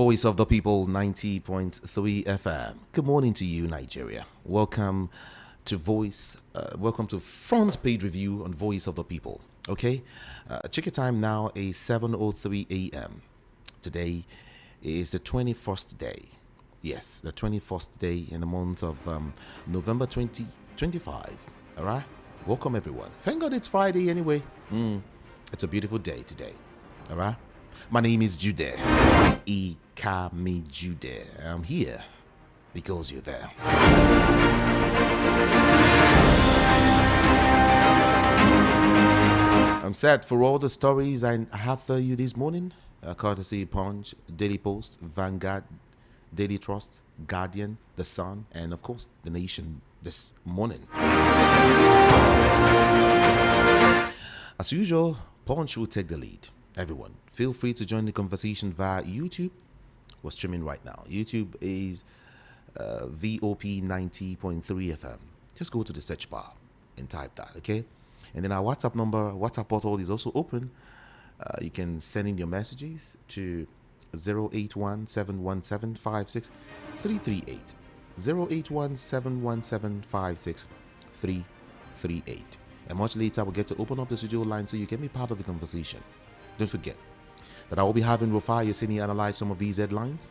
Voice of the People 90.3 FM. Good morning to you, Nigeria. Welcome to welcome to Front Page Review on Voice of the People. Okay, check your time now, is 7:03 a.m. Today is the 21st day. Yes, the 21st day in the month of November 2025. All right, welcome everyone. Thank God it's Friday anyway. It's a beautiful day today. All right. My name is Jude. Ikami Jude. I'm here because you're there. I'm set for all the stories I have for you this morning. Courtesy Punch, Daily Post, Vanguard, Daily Trust, Guardian, The Sun, and of course, The Nation this morning. As usual, Punch will take the lead. Everyone, feel free to join the conversation via YouTube. We're streaming right now. YouTube is VOP 90.3 FM. Just go to the search bar and type that, okay? And then our WhatsApp portal is also open. You can send in your messages to 081-717-56338. 081-717-56338. And much later, we'll get to open up the studio line so you can be part of the conversation. Don't forget that I will be having Rufai Yosini analyze some of these headlines.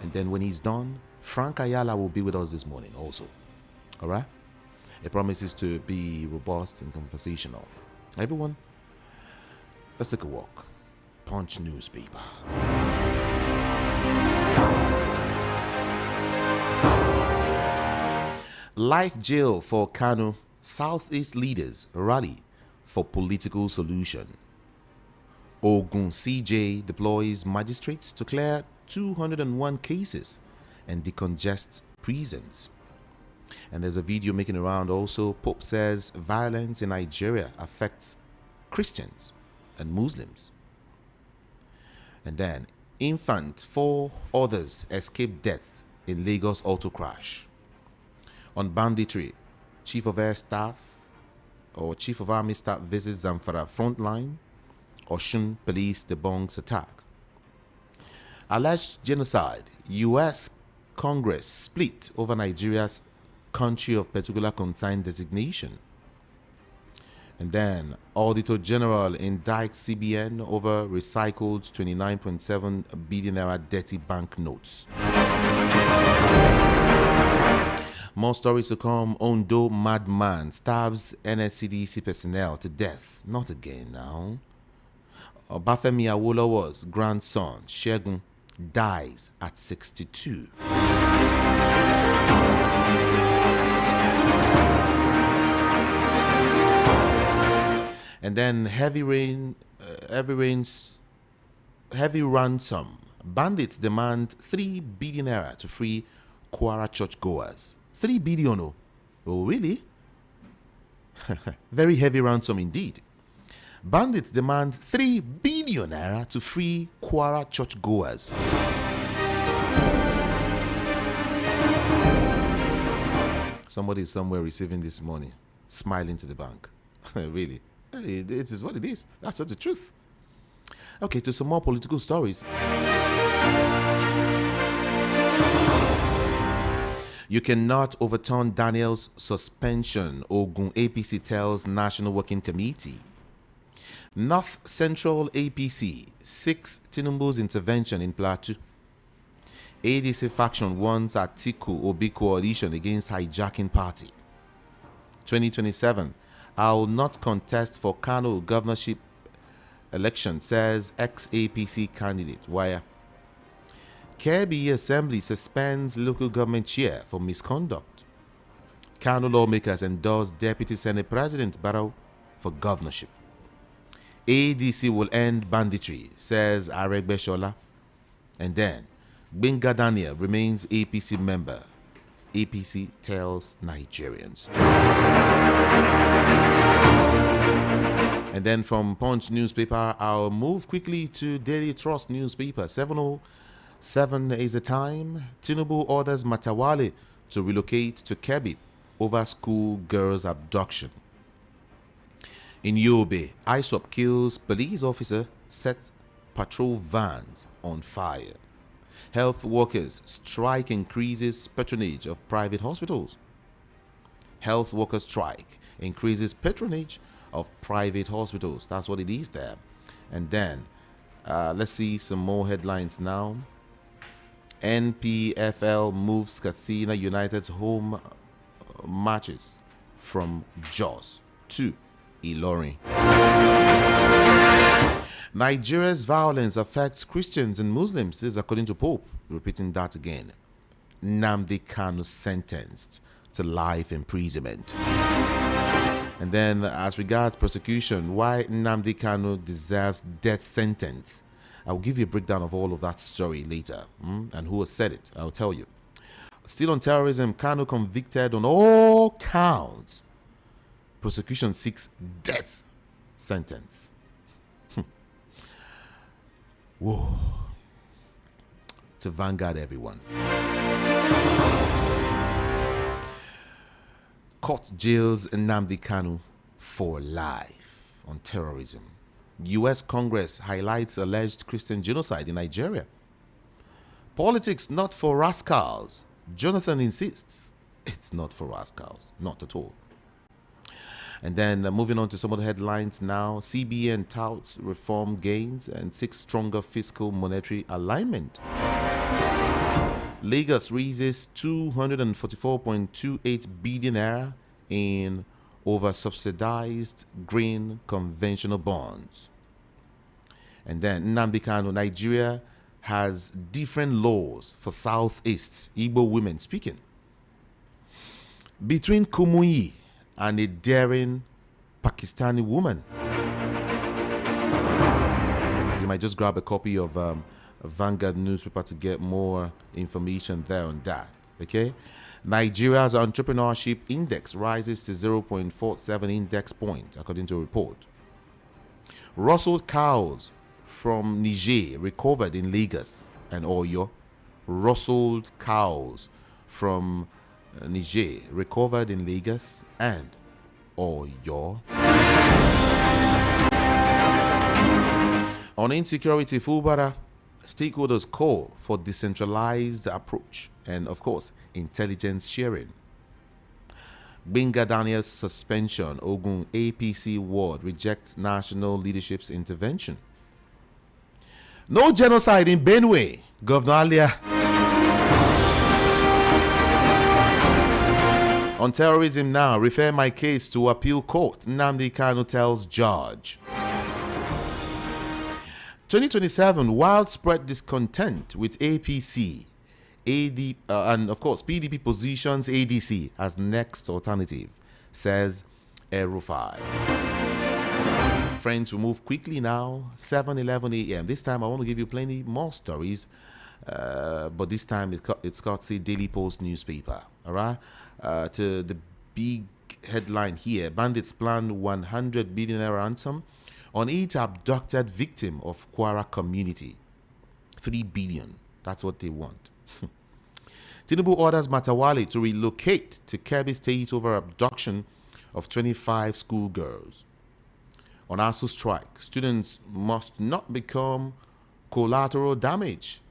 And then when he's done, Frank Ayala will be with us this morning also. All right? It promises to be robust and conversational. Everyone, let's take a walk. Punch newspaper. Life jail for Kanu. Southeast leaders rally for political solution. Ogun CJ deploys magistrates to clear 201 cases and decongest prisons. And there's a video making around also. Pope says violence in Nigeria affects Christians and Muslims. And then infant, 4 others escape death in Lagos auto crash. On banditry, Chief of Air Staff or Chief of Army Staff visits Zamfara frontline. Osun police debunks attacks. Alleged genocide. U.S. Congress split over Nigeria's country of particular concern designation. And then Auditor General indicts CBN over recycled 29.7 billion naira dirty bank notes. More stories to come. Ondo madman stabs NSCDC personnel to death. Not again now. Obafemi Awolowo's grandson, Shegun, dies at 62. And then heavy ransom. Bandits demand 3 billion naira to free Kwara churchgoers. 3 billion. Oh, really? Very heavy ransom indeed. Bandits demand 3 billion naira to free Kwara churchgoers. Somebody is somewhere receiving this money, smiling to the bank. Really? It is what it is. That's just the truth. Okay, to some more political stories. You cannot overturn Daniel's suspension, Ogun APC tells National Working Committee. North Central APC seeks Tinubu's intervention in Plateau. ADC faction wants Atiku Obi coalition against hijacking party. 2027, I will not contest for Kanu governorship election, says ex-APC candidate. Wire. Kebbi Assembly suspends local government chair for misconduct. Kanu lawmakers endorse Deputy Senate President Barrow for governorship. ADC will end banditry, says Aregbe. And then, Benga Daniel remains APC member. APC tells Nigerians. And then from Punch newspaper, I'll move quickly to Daily Trust newspaper. 7:07 is the time. Tinubu orders Matawale to relocate to Kebbi over school girls' abduction. In Yobe, ISOP kills police officer, set patrol vans on fire. Health workers strike increases patronage of private hospitals. Health workers strike increases patronage of private hospitals. That's what it is there. And then let's see some more headlines now. NPFL moves Katsina United's home matches from Jos to Ilorin. Nigeria's violence affects Christians and Muslims. This is according to Pope. Repeating that again. Nnamdi Kanu sentenced to life imprisonment. And then as regards persecution, why Nnamdi Kanu deserves death sentence. I'll give you a breakdown of all of that story later. And who has said it, I'll tell you. Still on terrorism, Kanu convicted on all counts. Prosecution seeks death sentence. Whoa. To Vanguard, everyone. Court jails Nnamdi Kanu for life on terrorism. U.S. Congress highlights alleged Christian genocide in Nigeria. Politics not for rascals. Jonathan insists it's not for rascals. Not at all. And then moving on to some of the headlines now. CBN touts reform gains and seeks stronger fiscal monetary alignment. Lagos raises 244.28 billion naira in over-subsidized green conventional bonds. And then Nnamdi Kanu, Nigeria has different laws for Southeast Igbo women speaking. Between Kumuyi and a daring Pakistani woman. You might just grab a copy of a Vanguard newspaper to get more information there on that. Okay? Nigeria's entrepreneurship index rises to 0.47 index point, according to a report. Rustled cows from Niger recovered in Lagos and Oyo. Rustled cows from Niger recovered in Lagos and Oyo. On insecurity, Fubara stakeholders call for decentralized approach and, of course, intelligence sharing. Benga Daniel's suspension. Ogun APC ward rejects national leadership's intervention. No genocide in Benue. Governor Alia. On terrorism now, refer my case to appeal court. Nnamdi Kanu tells judge. 2027, widespread discontent with APC, and of course PDP positions ADC as next alternative, says El-Rufai. Friends, we move quickly now. 7:11 a.m. This time I want to give you plenty more stories, but this time it's courtesy Daily Post newspaper. All right. To the big headline here: bandits plan 100 billion naira ransom on each abducted victim of Kwara community. 3 billion. That's what they want. Tinubu orders Matawale to relocate to Kebbi State over abduction of 25 schoolgirls. On ASU strike, students must not become collateral damage.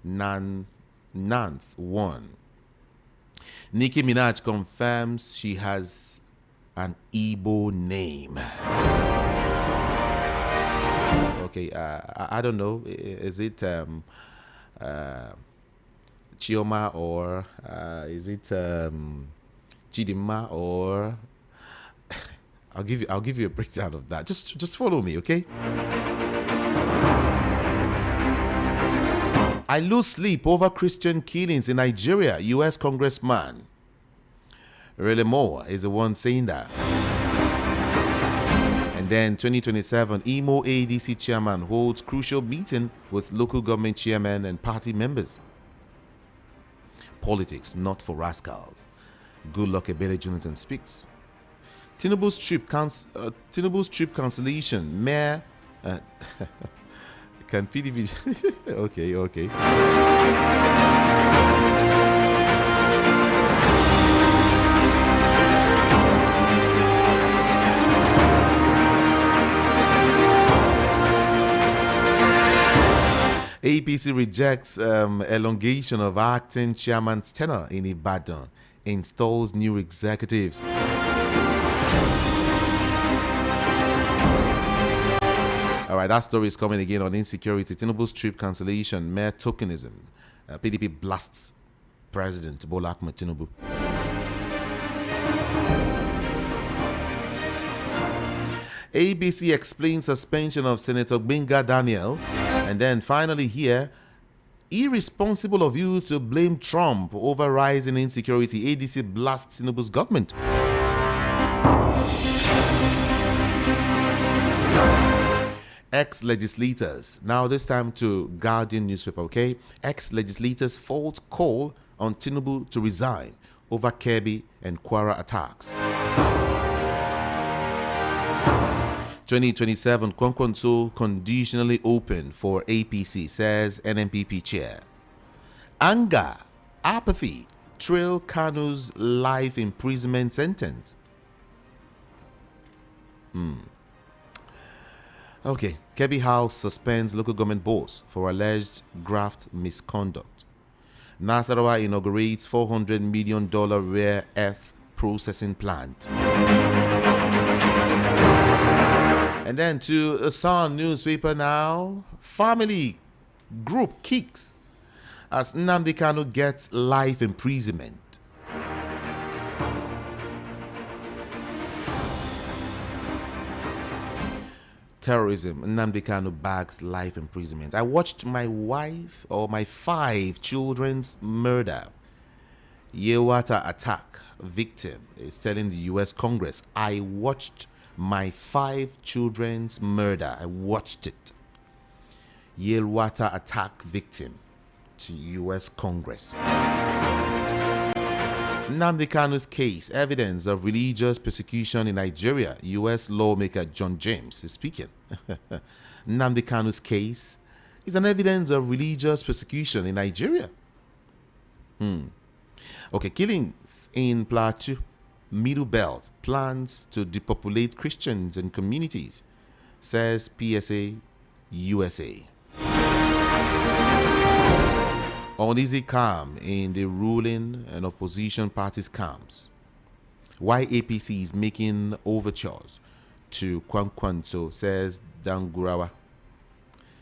Nance won. Nicki Minaj confirms she has an Igbo name. Okay, I don't know. Is it Chioma or is it Chidima or I'll give you a breakdown of that. Just follow me, okay? I lose sleep over Christian killings in Nigeria. U.S. Congressman Really Moore is the one saying that. And then 2027, Imo ADC chairman holds crucial meeting with local government chairmen and party members. Politics not for rascals. Good luck, Ebele Jonathan speaks. Tinubu's trip cancellation. Mayor can PDP okay. APC rejects elongation of acting chairman's tenure in Ibadan. Installs new executives. All right, that story is coming again on insecurity. Tinubu's trip cancellation, mere tokenism. PDP blasts President Bola Ahmed Tinubu. ABC explains suspension of Senator Benga Daniels. And then finally here, irresponsible of you to blame Trump over rising insecurity. ADC blasts Tinubu's government. Ex-legislators, now this time to Guardian newspaper, okay? Ex-legislators fault call on Tinubu to resign over Kebbi and Kwara attacks. 2027 Kwankwanso conditionally open for APC, says NNPP chair. Anger, apathy trail Kanu's life imprisonment sentence. Okay, Kebbi House suspends local government boss for alleged graft misconduct. Nasarawa inaugurates $400 million rare earth processing plant. And then to a Sun newspaper now. Family group kicks as Nnamdi Kanu gets life imprisonment. Terrorism, Nnamdi Kanu bags life imprisonment. I watched my wife or my 5 children's murder. Yewata attack victim is telling the US Congress, I watched my 5 children's murder. I watched it. Yelwata attack victim to US Congress. Nnamdi Kanu's case, evidence of religious persecution in Nigeria. US lawmaker John James is speaking. Nnamdi Kanu's case is an evidence of religious persecution in Nigeria. Okay, killings in Plateau, Middle Belt, plans to depopulate Christians and communities, says PSA USA. Uneasy calm in the ruling and opposition parties' camps. Why APC is making overtures to Kwankwanso, says Dangurawa.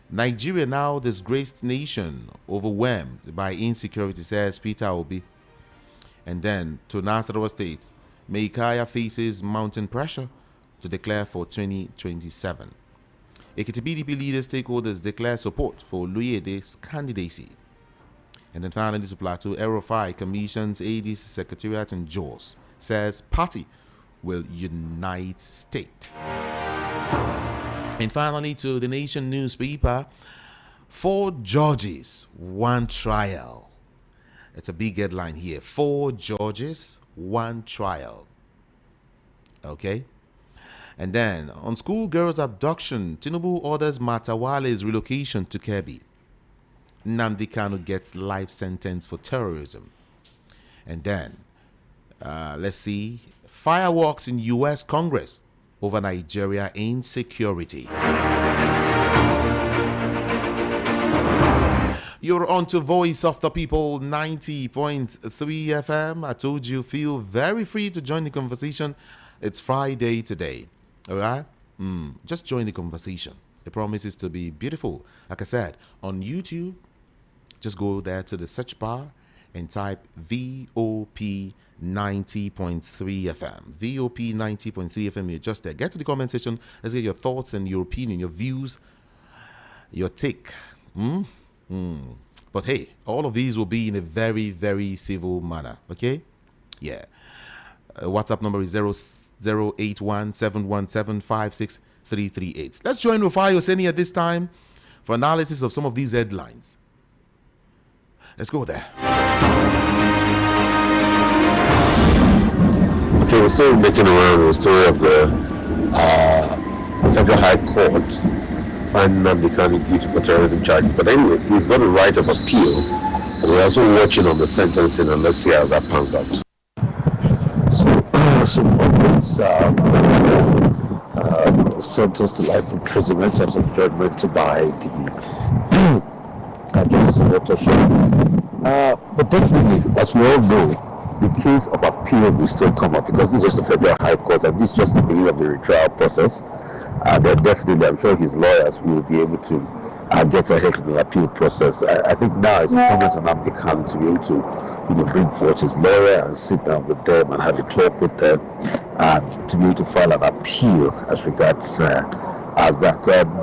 Nigeria now disgraced nation, overwhelmed by insecurity, says Peter Obi. And then to Nasarawa State, Meikaya faces mountain pressure to declare for 2027. Ekiti PDP leaders, stakeholders declare support for Oluyede's candidacy. And then finally to Plateau, Aerofy commissions ADC Secretariat in Jos, says party will unite state. And finally to the Nation newspaper, 4 judges, 1 trial. It's a big headline here. 4 judges, 1 trial. Okay. And then on schoolgirls' abduction, Tinubu orders Matawale's relocation to Kebbi. Nnamdi Kanu gets life sentence for terrorism. And then, let's see, fireworks in U.S. Congress over Nigeria insecurity. You're on to Voice of the People 90.3 FM. I told you, feel very free to join the conversation. It's Friday today. All right? Just join the conversation. It promises to be beautiful. Like I said, on YouTube, just go there to the search bar and type VOP 90.3 FM. VOP 90.3 FM. You're just there. Get to the comment section. Let's get your thoughts and your opinion, your views, your take. But hey, all of these will be in a very, very civil manner. Okay? Yeah. WhatsApp number is 08171756338. Let's join Rufai Oseni at this time for analysis of some of these headlines. Let's go there. Okay, we're still making around the story of the Federal High Court finding Nnamdi Kanu guilty for terrorism charges. But anyway, he's got a right of appeal. And we're also watching on the sentencing, and let's see how that pans out. Some updates, sentenced to life imprisonment as of judgment by the justice in watershed. But definitely, as we all know, the case of appeal will still come up because this is just the Federal High Court and this is just the beginning of the retrial process. Then definitely, I'm sure his lawyers will be able to get ahead in the appeal process. I think now it's incumbent on Nnamdi Kanu to be able to, bring forth his lawyer and sit down with them and have a talk with them, to be able to file an appeal as regards that.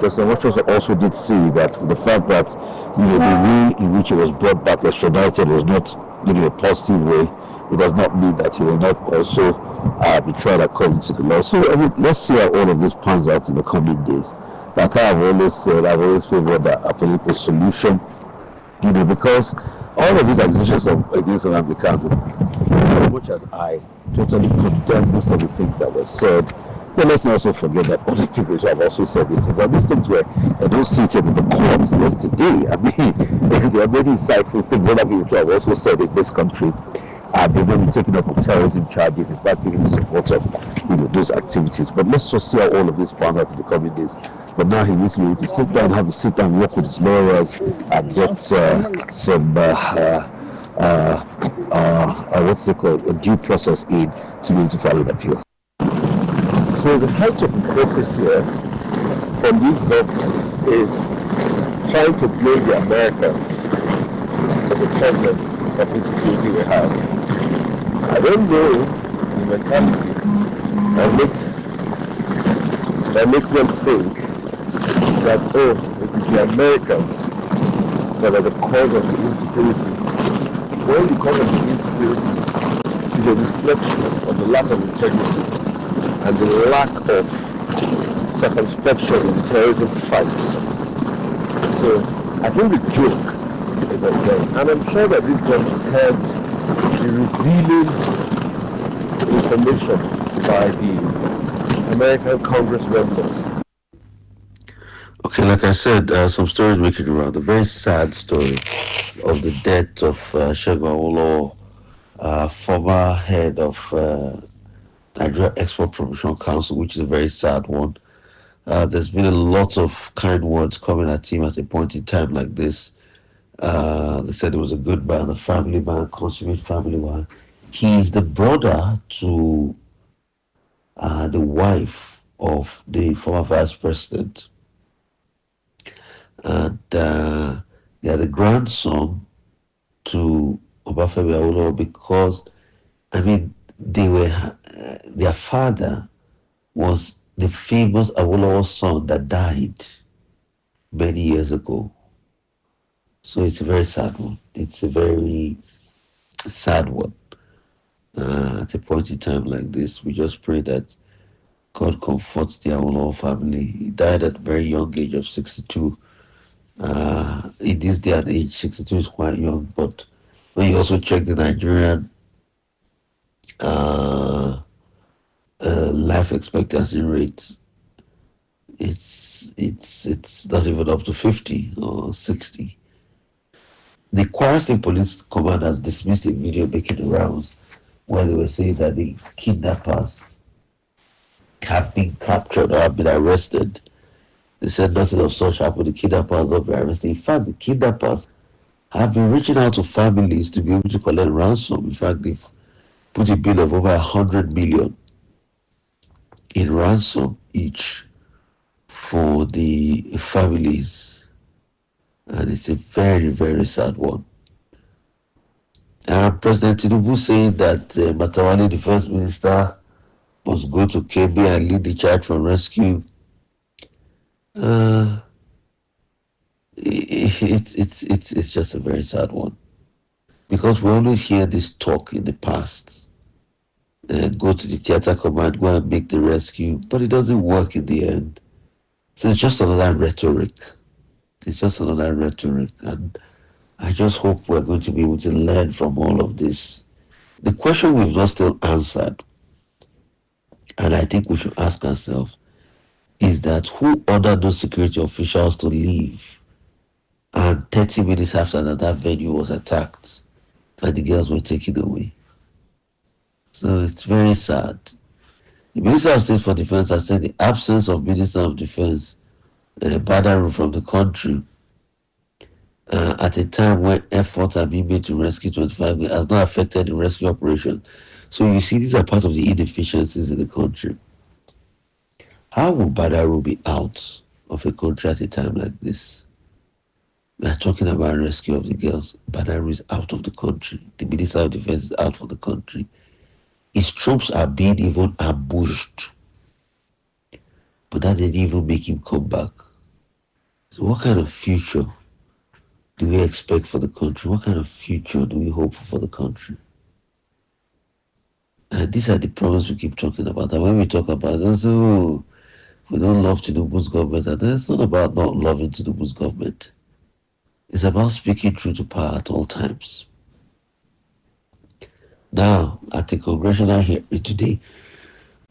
Justice Washington also did see that the fact that the way in which he was brought back extradited was not a positive way. It does not mean that he will not also be tried according to the law. So let's see how all of this pans out in the coming days. Like I've always said, I've always favored a political solution, because all of these accusations against Nnamdi Kanu, as much as I totally condemn most of the things that were said, but let's not also forget that other people have also said these things. And these things were enunciated in the courts yesterday. I mean, there are many insightful things other people have also said in this country. They're going to be taken up with terrorism charges, in fact, taking the support of those activities. But let's just see how all of this pans out in the coming days. But now he needs to be able to sit down, have a sit down, work with his lawyers, and get some what's it called, a due process in to be able to file an appeal. So the height of hypocrisy from this government is trying to blame the Americans for the problem of insecurity we have. I don't know the mentality that makes them think that, it is the Americans that are the cause of the insecurity. Well, the cause of the insecurity is a reflection of the lack of integrity and the lack of circumspection in terrorism fights. So I think the joke is on them. And I'm sure that this government heard the revealing information by the American Congress members. Okay, like I said, some stories making around. The very sad story of the death of Segun Awolowo, former head of Nigeria Export Promotion Council, which is a very sad one. There's been a lot of kind words coming at him at a point in time like this. They said he was a good man, a family man, consummate family man. He's the brother to the wife of the former vice president. And they are the grandson to Obafemi Awolowo because, their father was the famous Awolowo son that died many years ago. So it's a very sad one. It's a very sad one. At a point in time like this, we just pray that God comforts the Awolowo family. He died at a very young age of 62. In this day and age, 62 is quite young, but when you also check the Nigerian life expectancy rate, it's not even up to 50 or 60. The Kwara State Police Command has dismissed a video making the rounds where they were saying that the kidnappers have been captured or have been arrested. They said nothing of such happened. The kidnappers have not been arrested. In fact, the kidnappers have been reaching out to families to be able to collect ransom. In fact, they've put a bill of over 100 million in ransom each for the families. And it's a very, very sad one. President Tinubu saying that Matawale, the first minister, must go to KB and lead the charge for rescue. It's just a very sad one, because we always hear this talk in the past. Go to the theater command, go and make the rescue, but it doesn't work in the end. So it's just another rhetoric. And I just hope we're going to be able to learn from all of this. The question we've not still answered, and I think we should ask ourselves, is that who ordered those security officials to leave and 30 minutes after that venue was attacked and the girls were taken away? So it's very sad. The Minister of State for Defense has said the absence of Minister of Defense, Badaru, from the country at a time when efforts are being made to rescue 25 has not affected the rescue operation. So you see, these are part of the inefficiencies in the country. How will Badaru be out of a country at a time like this? We are talking about rescue of the girls. Badaru is out of the country. The Minister of Defense is out of the country. His troops are being even ambushed. But that didn't even make him come back. So what kind of future do we expect for the country? What kind of future do we hope for the country? And these are the problems we keep talking about. And when we talk about it, oh, we don't love Tinubu's government. And it's not about not loving Tinubu's government. It's about speaking truth to power at all times. Now, at the congressional hearing today,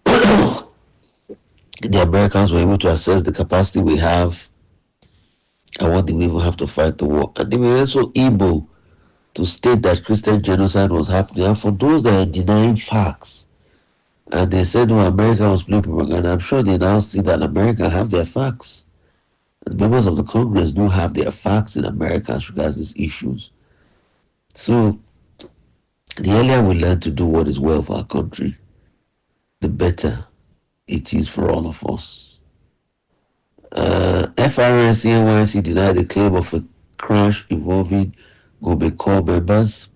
the Americans were able to assess the capacity we have and what do we even have to fight the war. And they were also able to state that Christian genocide was happening. And for those that are denying facts, and they said, well, America was playing propaganda, I'm sure they now see that America have their facts. And the members of the Congress do have their facts in America as regards these issues. So, the earlier we learn to do what is well for our country, the better it is for all of us. FRNC and NYC denied the claim of a crash involving Gobe Corps members.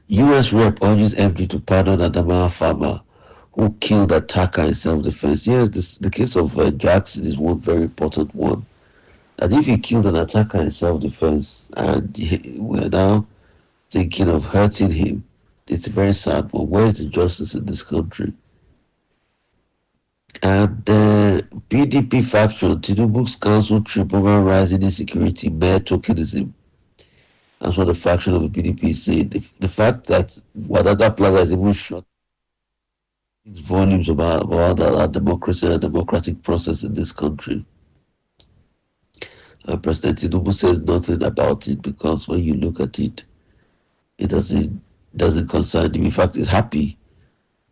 U.S. Rep urges FD to pardon Adama farmer who killed attacker in self-defense. Yes, the case of Jackson is one very important one. And if he killed an attacker in self-defense and we're now thinking of hurting him, it's very sad. But where's the justice in this country? And the PDP faction, Tinubu's council trip over rising insecurity, mere tokenism. That's what the faction of the PDP said. The fact that Wadada Plaza is even short speaks volumes about our democracy and democratic process in this country. And President Tinubu says nothing about it because when you look at it, it doesn't concern him. In fact, he's happy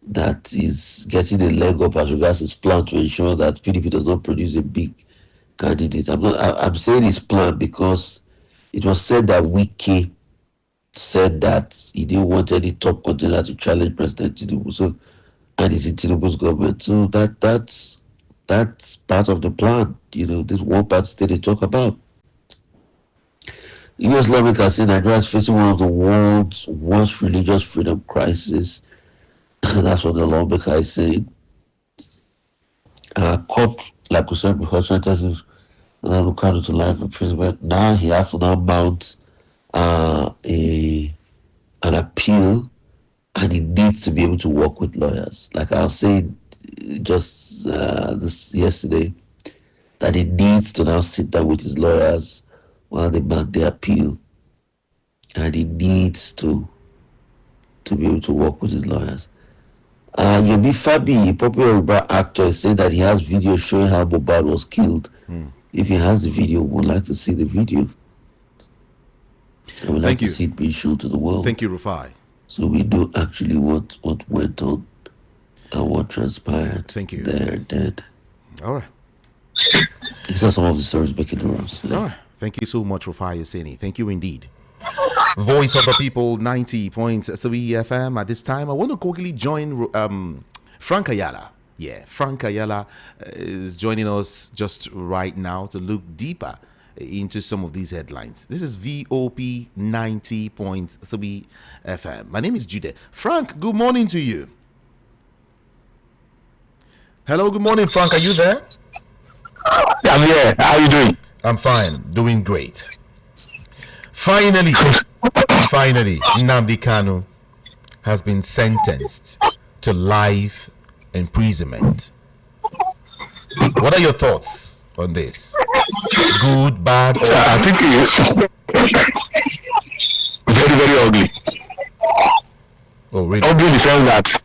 that he's getting a leg up as regards his plan to ensure that PDP does not produce a big candidate. I'm saying his plan because it was said that Wike said that he didn't want any top contender to challenge President Tinubu. So, and he's in Tinubu's government. So that's part of the plan. You know, this one part state they talk about. U.S. lawmakers say Nigeria is facing one of the world's worst religious freedom crises. That's what the lawmaker is saying. Court, like we said before, sentences Kanu to life imprisonment. Now he has to now mount an appeal, and he needs to be able to work with lawyers. Like I was saying just this yesterday, that he needs to now sit down with his lawyers while they mount their appeal, and he needs to be able to work with his lawyers. Yomi Fabi, a popular Yoruba actor, is saying that he has video showing how Mohbad was killed. If he has the video, we would like to see the video. I would like to see it being shown to the world. Thank you, Rufai. So we know actually what went on and what transpired. Thank you. There and then. All right. These are some of the stories making the rounds. All right. Thank you so much, Rufai Yoseni. Thank you indeed. Voice of the People 90.3 FM. At this time, I want to quickly join Frank Ayala. Yeah, Frank Ayala is joining us just right now to look deeper into some of these headlines. This is VOP 90.3 FM. My name is Jude. Frank, good morning to you. Hello, good morning, Frank. Are you there? I'm here. How are you doing? I'm fine. Doing great. Finally, Nnamdi Kanu has been sentenced to life imprisonment. What are your thoughts on this? Good, bad? I think it's very, very ugly. Oh, really? Ugly in the sense that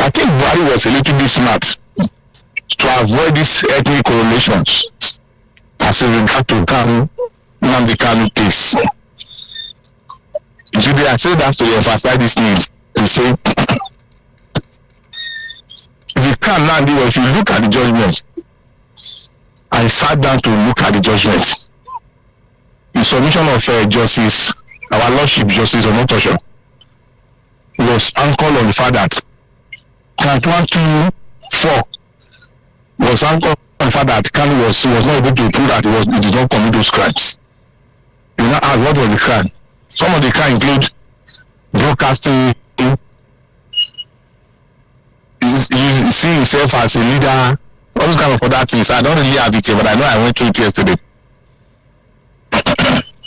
I think Buhari was a little bit smart to avoid these ethnic correlations as a regard to Nnamdi Kanu case. Today I say that to emphasize this need to say if you can Nnamdi, if you look at the judgment, I sat down to look at the judgment. submission of Justice, our Lordship Justice Omotosho, was anchored on the fact that count 1, 2, 4 was anchored on the fact that Kanu was not able to prove that he did not commit those crimes. You know, ask what was the crime? Some of the crime include broadcasting, you see himself as a leader, all those kind of other things. I don't really have it here, but I know I went through it yesterday.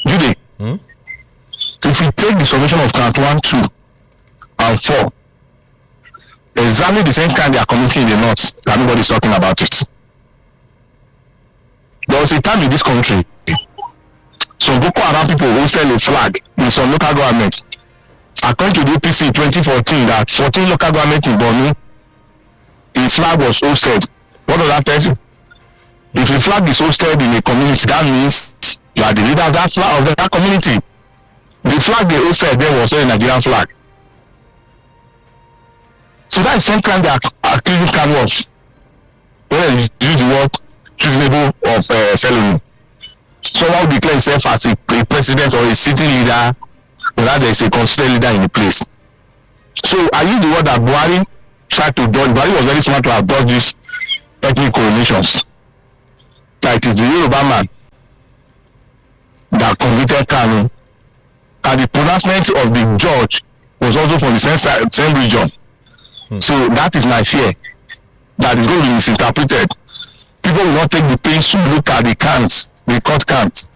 Judy, if we take the submission of count 1, 2, and 4, exactly the same crime they are committing in the north, and nobody's talking about it. There was a time in this country, some Boko Haram people who sell a flag in some local government. According to the APC in 2014, that 14 local governments in Borno, a flag was hosted. What does that tell you? If a flag is hosted in a community, that means you are the leader of that flag, of that community. The flag they hosted there was a Nigerian flag. So that is the same crime they are accusing Kanu of. When they use the word treasonable of felony. Someone who declares himself as a president or a sitting leader, whether there is a constituted leader in the place. So I use the word that Buhari tried to dodge. Buhari was very smart to have dodged these ethnic correlations. That it is the Yoruba man that convicted Kanu, and the pronouncement of the judge was also from the same region. So that is my fear, that is going to be misinterpreted. People will not take the pains to look at the court counts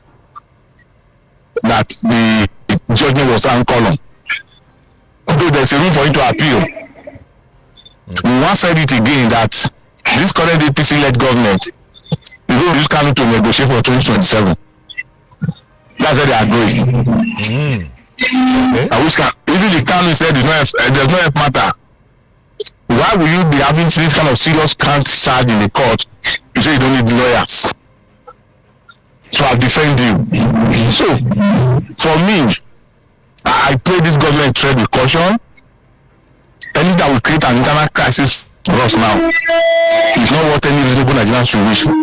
that the judgment was anchored on. Although there's a room for you to appeal. We once said it again that this current APC-led government is going to use Kanu to negotiate for 2027. That's where they are going. Okay. Even the Kanu said there's no F matter. Why will you be having this kind of serious count charge in the court? You say you don't need lawyers to defend you. So, for me, I pray this government tread with caution. Anything that will create an internal crisis for us now is not what any reasonable Nigerian should wish for.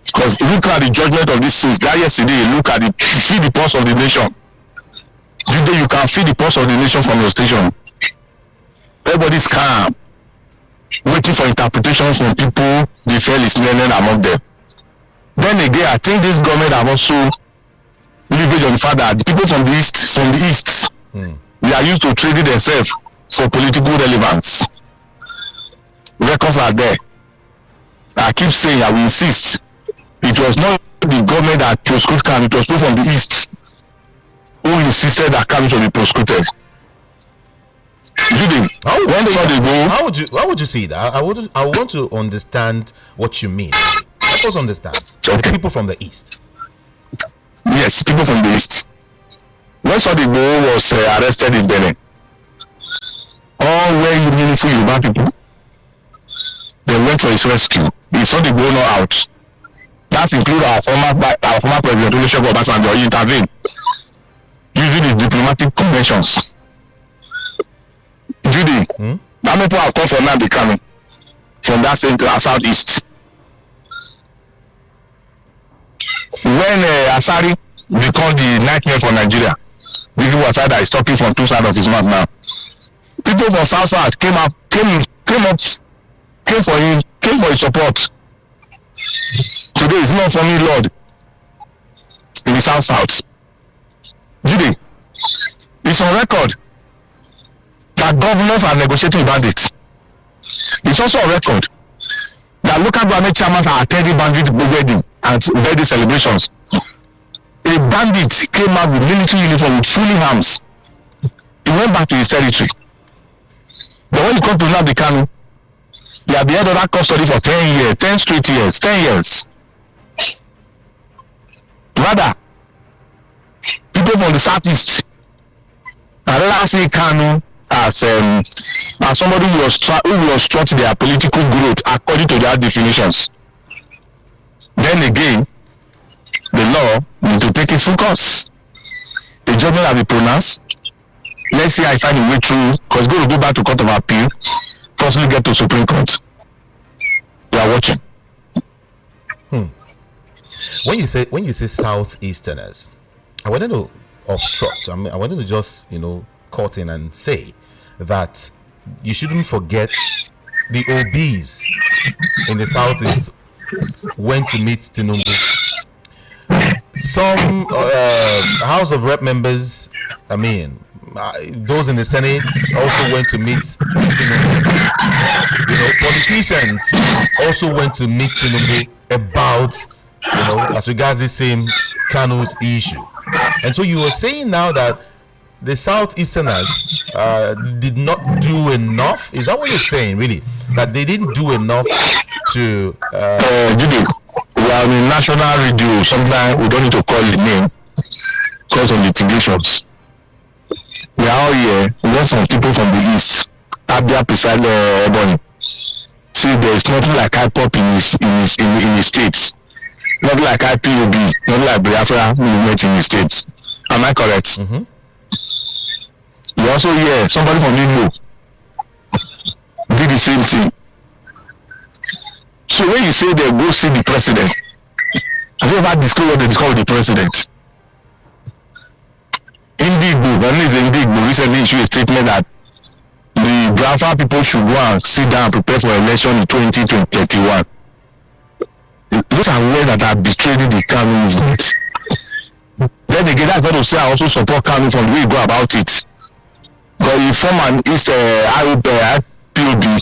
Because look at the judgment of this things. That yesterday, look at feel the pulse of the nation. Today, you can feel the pulse of the nation from your station. Everybody's calm, waiting for interpretations from people they feel is learning among them. Then again, I think this government have also leveraged on the fact that the people from the east, they are used to trading themselves for political relevance. Records are there. I keep saying, I will insist, it was not the government that proscribed Kanu, it was people from the east who insisted that Kanu should be proscribed. How would you see that? I want to understand what you mean. Help us understand. Okay. People from the east. Yes, people from the east. When Igbo was arrested in Benin, all very meaningful Yoruba people, they went for his rescue. He saw the Igbo out. That includes our former president Olusegun Obasanjo. He intervened using the diplomatic conventions. Judy, how many people have come from Nnamdi Kanu from that southeast? When Asari became the nightmare for Nigeria, the people Asari that is talking from two sides of his mouth now. People from South came for his support. Today is not for me, Lord. In the South. Judy, it's on record that governors are negotiating bandits. It's also a record that local government chairmen are attending bandit wedding and birthday celebrations. A bandit came out with military uniform with fully arms. He went back to his territory. But when it comes to Nnamdi Kanu, they have been under custody for 10 years, 10 straight years, 10 years. Rather, people from the southeast, I rather see Kanu as somebody who will obstruct their political growth according to their definitions. Then again, the law need to take its full course. The judgment will be pronounced. Let's see how I find a way through, because going to go back to Court of Appeal, possibly get to Supreme Court. We are watching. when you say Southeasterners, I wanted to obstruct. I mean, I wanted to just cut in and say that you shouldn't forget the OBs in the Southeast went to meet Tinubu. Some House of Rep members, those in the Senate also went to meet Tinubu. Politicians also went to meet Tinubu about, as regards the same Kanu's issue. And so you were saying now that the Southeasterners did not do enough. Is that what you're saying, really? That they didn't do enough to... Judy, we are in national radio. Sometimes we don't need to call the name because of litigations. We are all here. We want some people from the east. Abia beside Ebony. See, there is nothing like IPOP in his states. Not like IPOB, not like Biafra movement in the states. Am I correct? Mm-hmm. You also hear somebody from Igbo did the same thing. So when you say they go see the president, have you ever discovered what they discovered the president? Igbo recently issued a statement that the Biafra people should go and sit down and prepare for election in 2021. Those are words that are betraying the Kanu movement. Then again, that's what to say I also support Kanu from the way you go about it. But you form an East IPOB,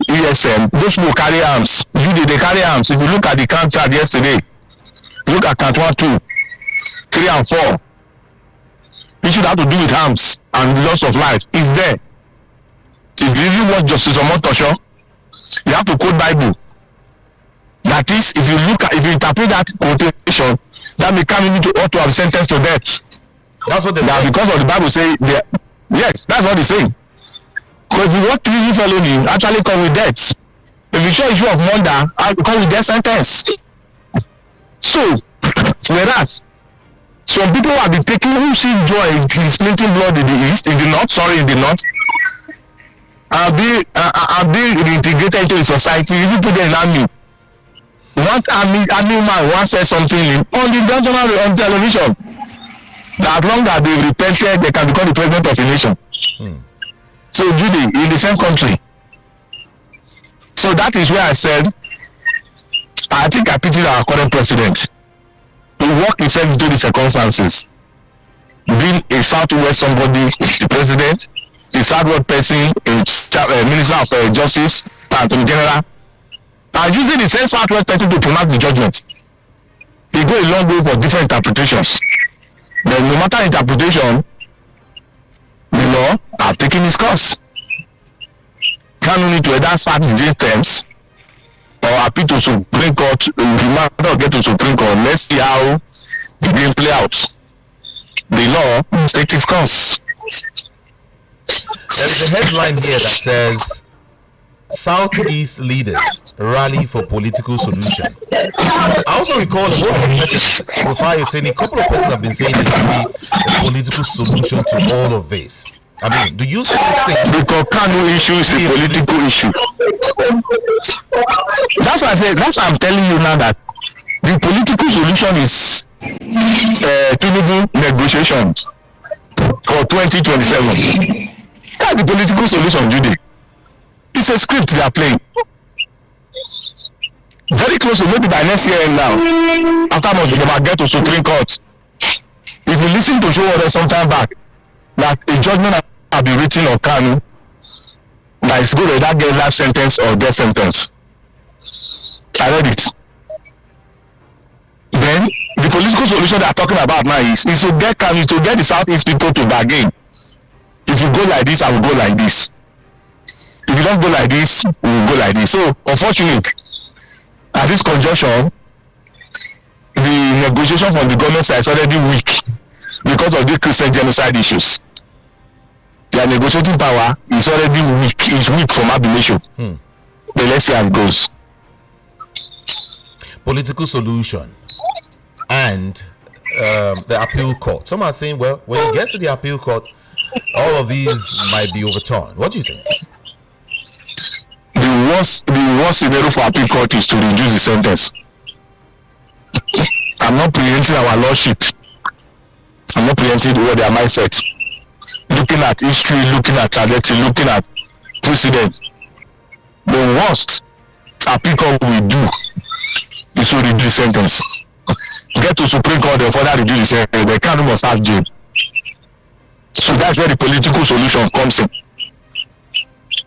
ESM, those people carry arms. They carry arms. If you look at the count chart yesterday, look at count 1, 2, 3, and 4. It should have to do with arms and loss of life. It's there. If you really want Justice Omotosho, you have to quote Bible. That is, if you interpret that quotation, that may come into ought to have sentenced to death. That's what they now, say. Because of the Bible say, yes, that's what they say. Because if you want treason felony, actually come with death. If you show issue of murder, come with death sentence. So, whereas some people have been taking who see joy in splitting blood in the north, and being reintegrated into the society. If you put them in army, one army man once said something on the national on television that as long as they repented, they can become the president of a nation. So Judy, in the same country. So that is where I said, I think I pitied our current president. He worked himself into the circumstances. Being a Southwest somebody, the president, a Southwest person, a Minister of Justice, Attorney General, and using the same Southwest person to pronounce the judgment. He go a long way for different interpretations. But no matter interpretation, the law has taken its course. Kanu need to either start these terms or appeal to Supreme Court. We might not get to Supreme Court. Let's see how the game play out. The law must take its course. There is a headline here that says Southeast leaders rally for political solution. I also recall a couple of persons have been saying there should be a political solution to all of this. Do you think because Kanu issue is a political issue? That's why I said. That's why I'm telling you now that the political solution is Tinubu negotiations for 2027. That's the political solution, Judy. It's a script they are playing. Very close to maybe by next year now. After much they might get to Supreme Court. If you listen to show order sometime back, that a judgment has been written on Kanu, that is good that get life sentence or death sentence. I read it. Then the political solution they are talking about now is to get Kanu, to get the Southeast people to bargain. If you go like this, I will go like this. If you don't go like this, we will go like this. So, unfortunately, at this conjunction, the negotiation from the government side is already weak because of the Christian genocide issues. Their negotiating power is already weak. It's weak from abolition. But let's see how it goes. Political solution and the appeal court. Some are saying, well, when it gets to the appeal court, all of these might be overturned. What do you think? The worst scenario for appeal court is to reduce the sentence. I'm not preempting our lordship. I'm not preempting what their mindset. Looking at history, looking at trajectory, looking at precedent. The worst appeal court we do is to reduce sentence. Get to Supreme Court, they further reduce the sentence. They can't must have jail. So that's where the political solution comes in.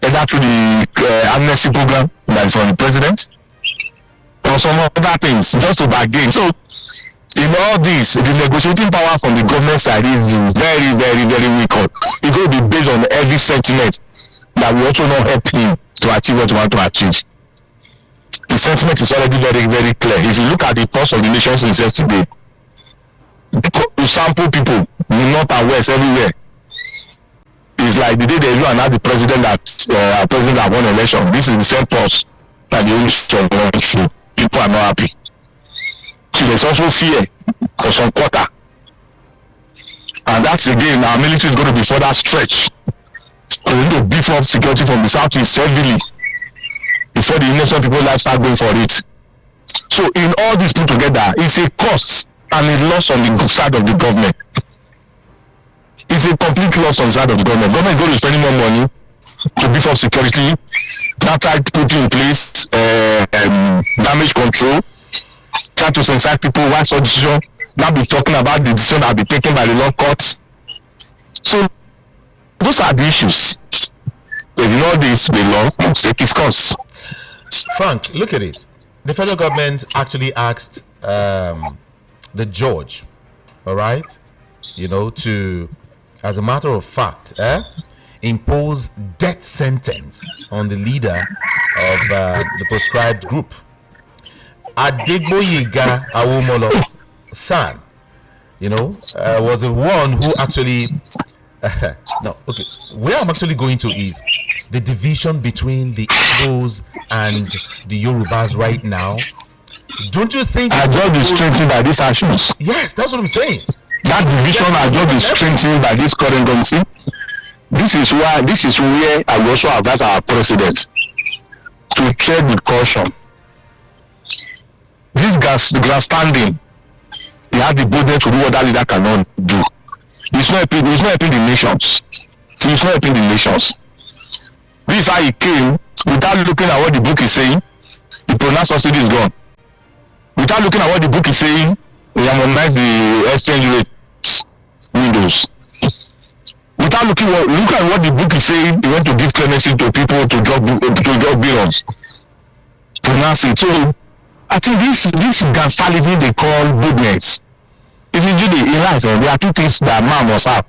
Either through the amnesty program that is from the president, or some other things, just to bargain. So in all this, the negotiating power from the government side is very, very, very weak. It will be based on every sentiment that we also not help him to achieve what we want to achieve. The sentiment is already very, very clear. If you look at the pulse of the nation since yesterday, to sample people, north and west, everywhere, it's like the day they do announce the president that president that won election. This is the same pulse that the election went through. People are not happy. So there's also fear for some quarter. And that's again, our military is going to be further stretched. We need to beef up security from the southeast heavily before the innocent people life start going for it. So in all this put together, it's a cost and a loss on the side of the government. It's a complete loss on the side of the government. Government is going to spend more money to beef up security, not try to put in place damage control, try to sensitize people, why such decision, now be talking about the decision that will be taken by the law courts. So those are the issues. If you know this, the law must take its course. Frank, look at it. The federal government actually asked the judge, all right, to, as a matter of fact, impose death sentence on the leader of the proscribed group. Adegboyega Awomolo San, was the one who actually no, okay. Where I'm actually going to is the division between the Igbos and the Yorubas right now. Don't you think I just be strengthened by these actions? Yes, that's what I'm saying. That division has just been strengthened by this current government. This is where I will also advise our president to tread with caution. This grandstanding, he has the boldness to do what that leader cannot do. He's not helping the nations. He's not helping the nations. This is how he came without looking at what the book is saying. The pronounced subsidy is gone. Without looking at what the book is saying, he harmonized the exchange rate windows. Without look at what the book is saying, he went to give clemency to people to drop bills. Pronounce it. So I think this gangster living they call goodness. If you do the in life, there are two things that man must have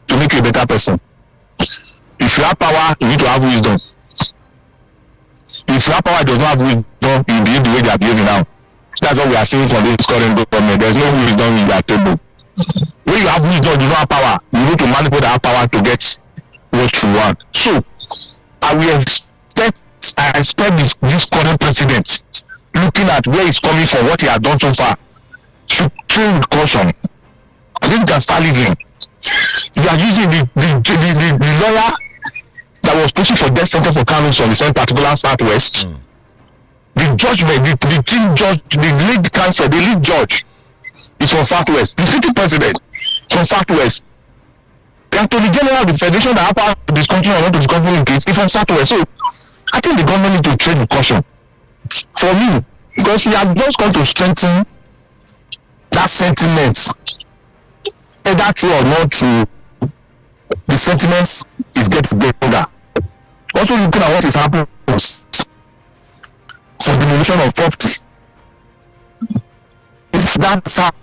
to make you a better person. If you have power, you need to have wisdom. If you have power, does not have wisdom, you behave the way they are behaving now. That's what we are seeing from this current government. There's no wisdom in their table. When you have wisdom, you don't have power. You need to manipulate that power to get what you want. So, I expect this current president, looking at where he's coming from, what he has done so far, should train with caution. This gangsterism, you are using the lawyer that was pushing for death sentence for Kanu on the same particular southwest. The judgment, the chief judge, the lead counsel, the lead judge is from southwest. The city president from southwest. The attorney general of the federation that have power to discontinue or not to discontinue in case is from southwest. So I think the government need to tread with caution. For me, because he has just come to strengthen that sentiment, either true or not true, the sentiments is getting better. Also looking at what is happening for demolition of property. It's that side.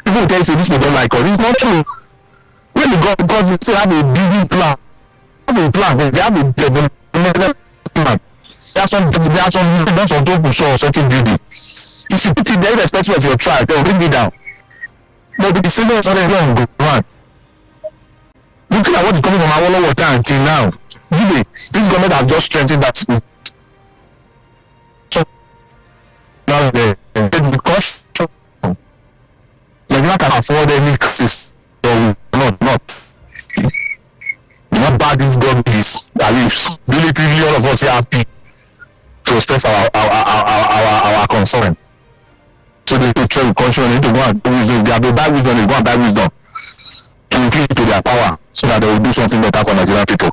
People tell you this they don't like us. It's not true. When the government say have a building plan, they have a development plan. There are some buildings on top of certain building. If you put it there, irrespective of your tribe, they'll bring it down. But the civil is already on go on. Looking at what is coming from our water until now, really, this government have just strengthened that. So now the cost, Nigeria can afford any crisis. So not. Not bad this government is. That leaves. Relatively, all of us are happy to express our concern. So they need to tread with caution. They need to go and buy wisdom. If they have to buy wisdom, they go and buy wisdom to increase to their power so that they will do something better for Nigerian people.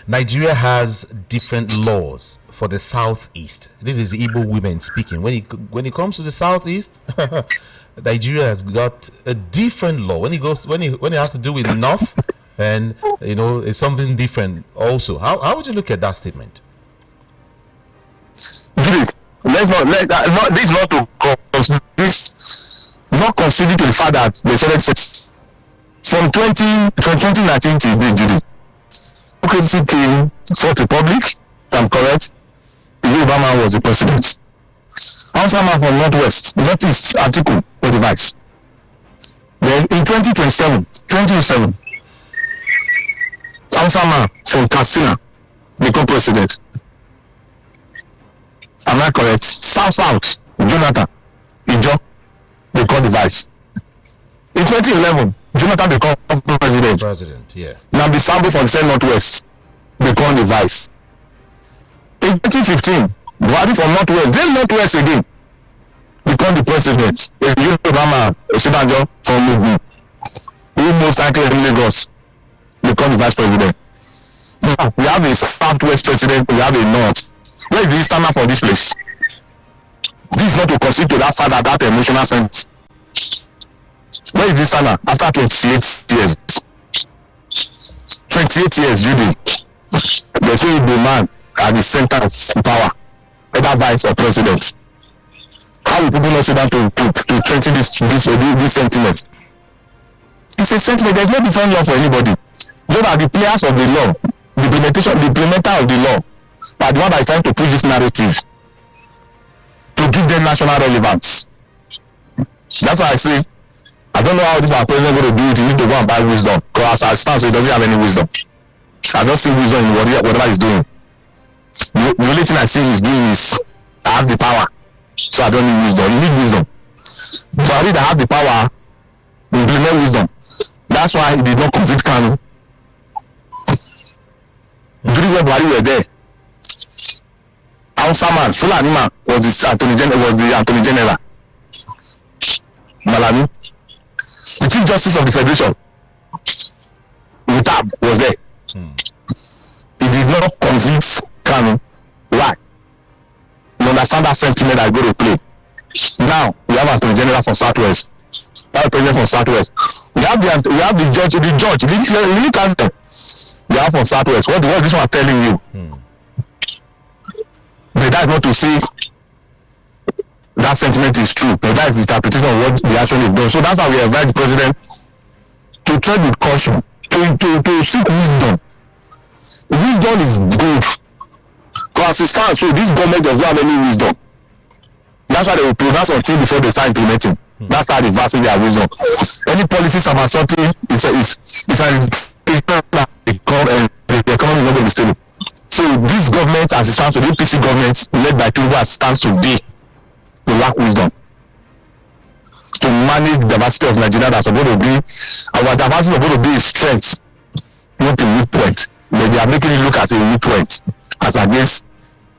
Nigeria has different laws for the southeast. This is Igbo women speaking. When it comes to the southeast, Nigeria has got a different law. When it has to do with north, and it's something different also. How would you look at that statement? Let's not let that. This not to this not consider to the fact that they started from 2019 till Judy. Democracy came Fourth Republic. I'm correct. Obama was the president. Hausa man from Northwest, Northeast, Article for the vice. Then in 2007, Hausa man from Katsina become president. Am I correct? South, Jonathan, Ijo, become the vice. In 2011, Jonathan become president. Yeah. Nnamdi from the same Northwest become the vice. In 2015, Buhari from Northwest, then Northwest again, become the president. Obama, Osibanjo from Igbo, who most likely in Lagos, become the vice president. Now, we have a Southwest president, we have a North. Where is the standard for this place? This is not to consider to that fact that emotional sense. Where is this standard after 28 years? 28 years, Judy. They say the man at the center of power, either vice or president. How will people not sit down to strengthen this sentiment? It's a sentiment. There's no different law for anybody. Those are the players of the law, the implementer of the law, but the one that is trying to push this narrative to give them national relevance. That's why I say, I don't know how this our president going to do it. He need to go and buy wisdom. Because as I stand, so he doesn't have any wisdom. I don't see wisdom in whatever he's doing. The only thing I see he's doing is I have the power, so I don't need wisdom. You need wisdom. So I need to have the power to implement wisdom. That's why he did not convict Kanu. During when Buhari were there, Hausa man, Fulani man was the Attorney General. Malami, the Chief Justice of the Federation, Utab was there. He did not convict Kanu. Why? You understand that sentiment I go to play. Now we have Attorney General from Southwest. We have President from Southwest. We have the judge. We have from Southwest. What is this one telling you? But that is not to say that sentiment is true. But that is the interpretation of what they actually have done. So that's why we advise the president to tread with caution, to seek wisdom. Wisdom is good. Because as it stands, so this government does not have any wisdom. That's why they will pronounce on things before they start implementing. That's how they reversing their wisdom. Any policies about something is an indication that the economy is not going to be stable. So this government, as it stands to the APC government, led by Tinubu as it stands today, they lack wisdom to manage the diversity of Nigeria. That's supposed to be our diversity is supposed to be a strength, not a weak point. But they are making it look at a weak point as against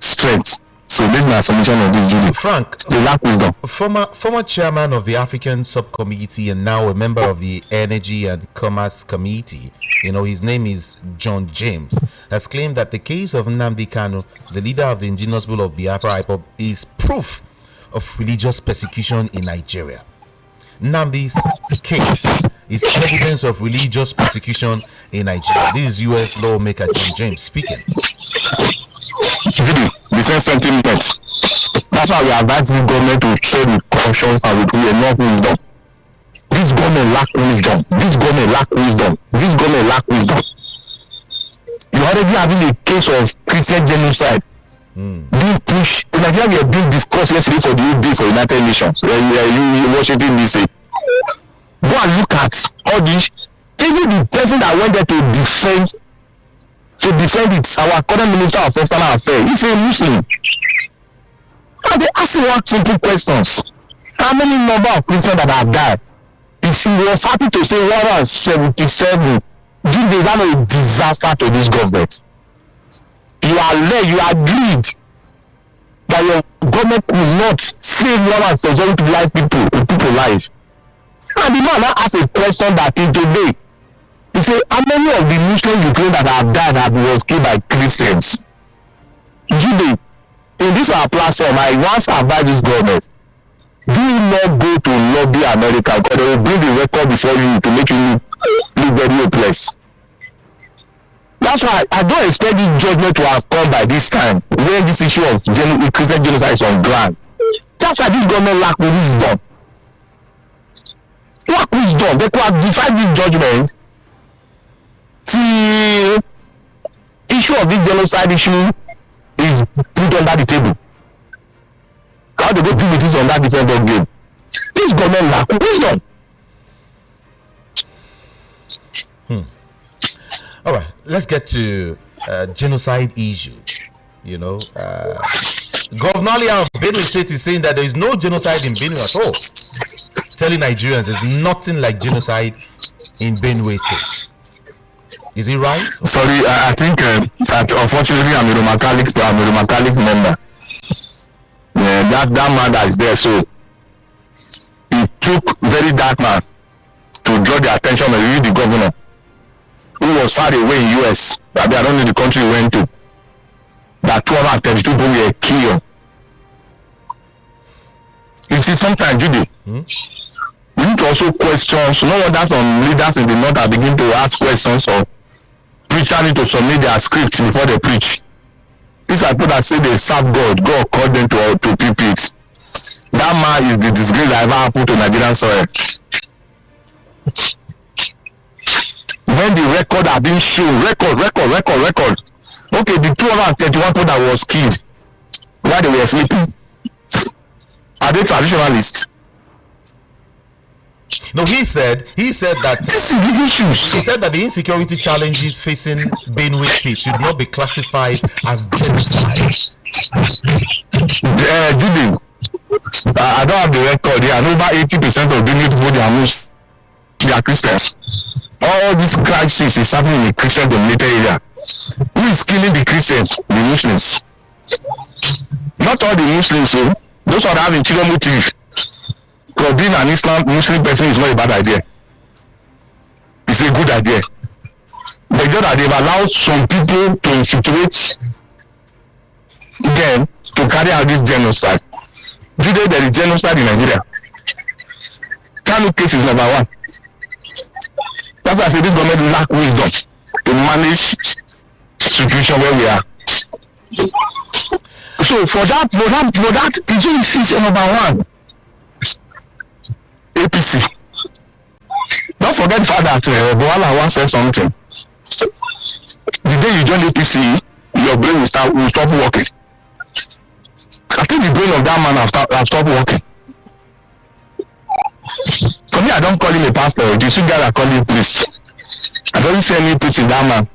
strength. So this is my submission of this, Judy. Frank, they lack wisdom. Former chairman of the African Subcommittee and now a member of the Energy and Commerce Committee, his name is John James, has claimed that the case of Nnamdi Kanu, the leader of the indigenous people of Biafra IPOB, is proof of religious persecution in Nigeria. Nnamdi's case is evidence of religious persecution in Nigeria. This is U.S. lawmaker John James speaking. The same sentiment. That's why we are advising the government to tread with caution and with enough wisdom. This government lack wisdom. You already having a case of Christian genocide being pushed. In Nigeria, we are being discussed yesterday for the UD for United Nations. You Washington DC. Go and look at all this. Even the person that went there to defend it, our current Minister of External Affairs, he's a Muslim. And they ask him one simple questions. How many number of Christians that have died? If he was happy to say 177, give that a disaster to this government. You are agreed that your government could not save 170 people life. And the man now asked a question that is today. He said, how many of the Muslim Ukraine that have died was killed by Christians? Jude, in this our platform, I once advise this government, do not go to lobby America because they will bring the record before you to make you look very hopeless. That's why I don't expect this judgment to have come by this time when this issue of Christian genocide is on ground. That's why this government lack wisdom. They could have defied this judgment. The issue of this genocide issue is put under the table. How they go deal with this on that different game? This government lack wisdom. All right, let's get to genocide issue. You know, Governor Liam Benue State is saying that there is no genocide in Benue at all. Telling Nigerians there's nothing like genocide in Benue State. Is he right? Sorry, I think that unfortunately I'm a Roman Catholic member. Yeah, that man that is there, so it took very dark man to draw the attention of the governor who was far away in US, that I don't know the country he went to, that 232 people were killed. You see, sometimes, Judy, we need to also question, so no wonder some leaders in the north are beginning to ask questions, or preachers need to submit their scripts before they preach. These are people that say they serve God, God called them to pulpit. That man is the disgrace that ever happened to Nigerian soil. When the record are being shown, record. Okay, the 231 people that was killed while they were sleeping, are they traditionalists? No, he said that this is the issues. He said that the insecurity challenges facing Benue State should not be classified as genocide. I don't have the record here, and over 80% of Benue people they are Christians. All this crisis is happening in a Christian-dominated area. Who is killing the Christians? The Muslims. Not all the Muslims, so those are having interior motive. Because being an Muslim person is not a bad idea. It's a good idea. But just that they've allowed some people to infiltrate them to carry out this genocide. Today there is genocide in Nigeria. Kanu case is number one. That's why I say this government lack wisdom to manage situation where we are. So for that is number one. APC. Don't forget the fact that Boala once said something. The day you join APC, your brain will stop working. I think the brain of that man have stopped working. For me, I don't call him a pastor. The two guys are calling him priest. I don't see any priest in that man.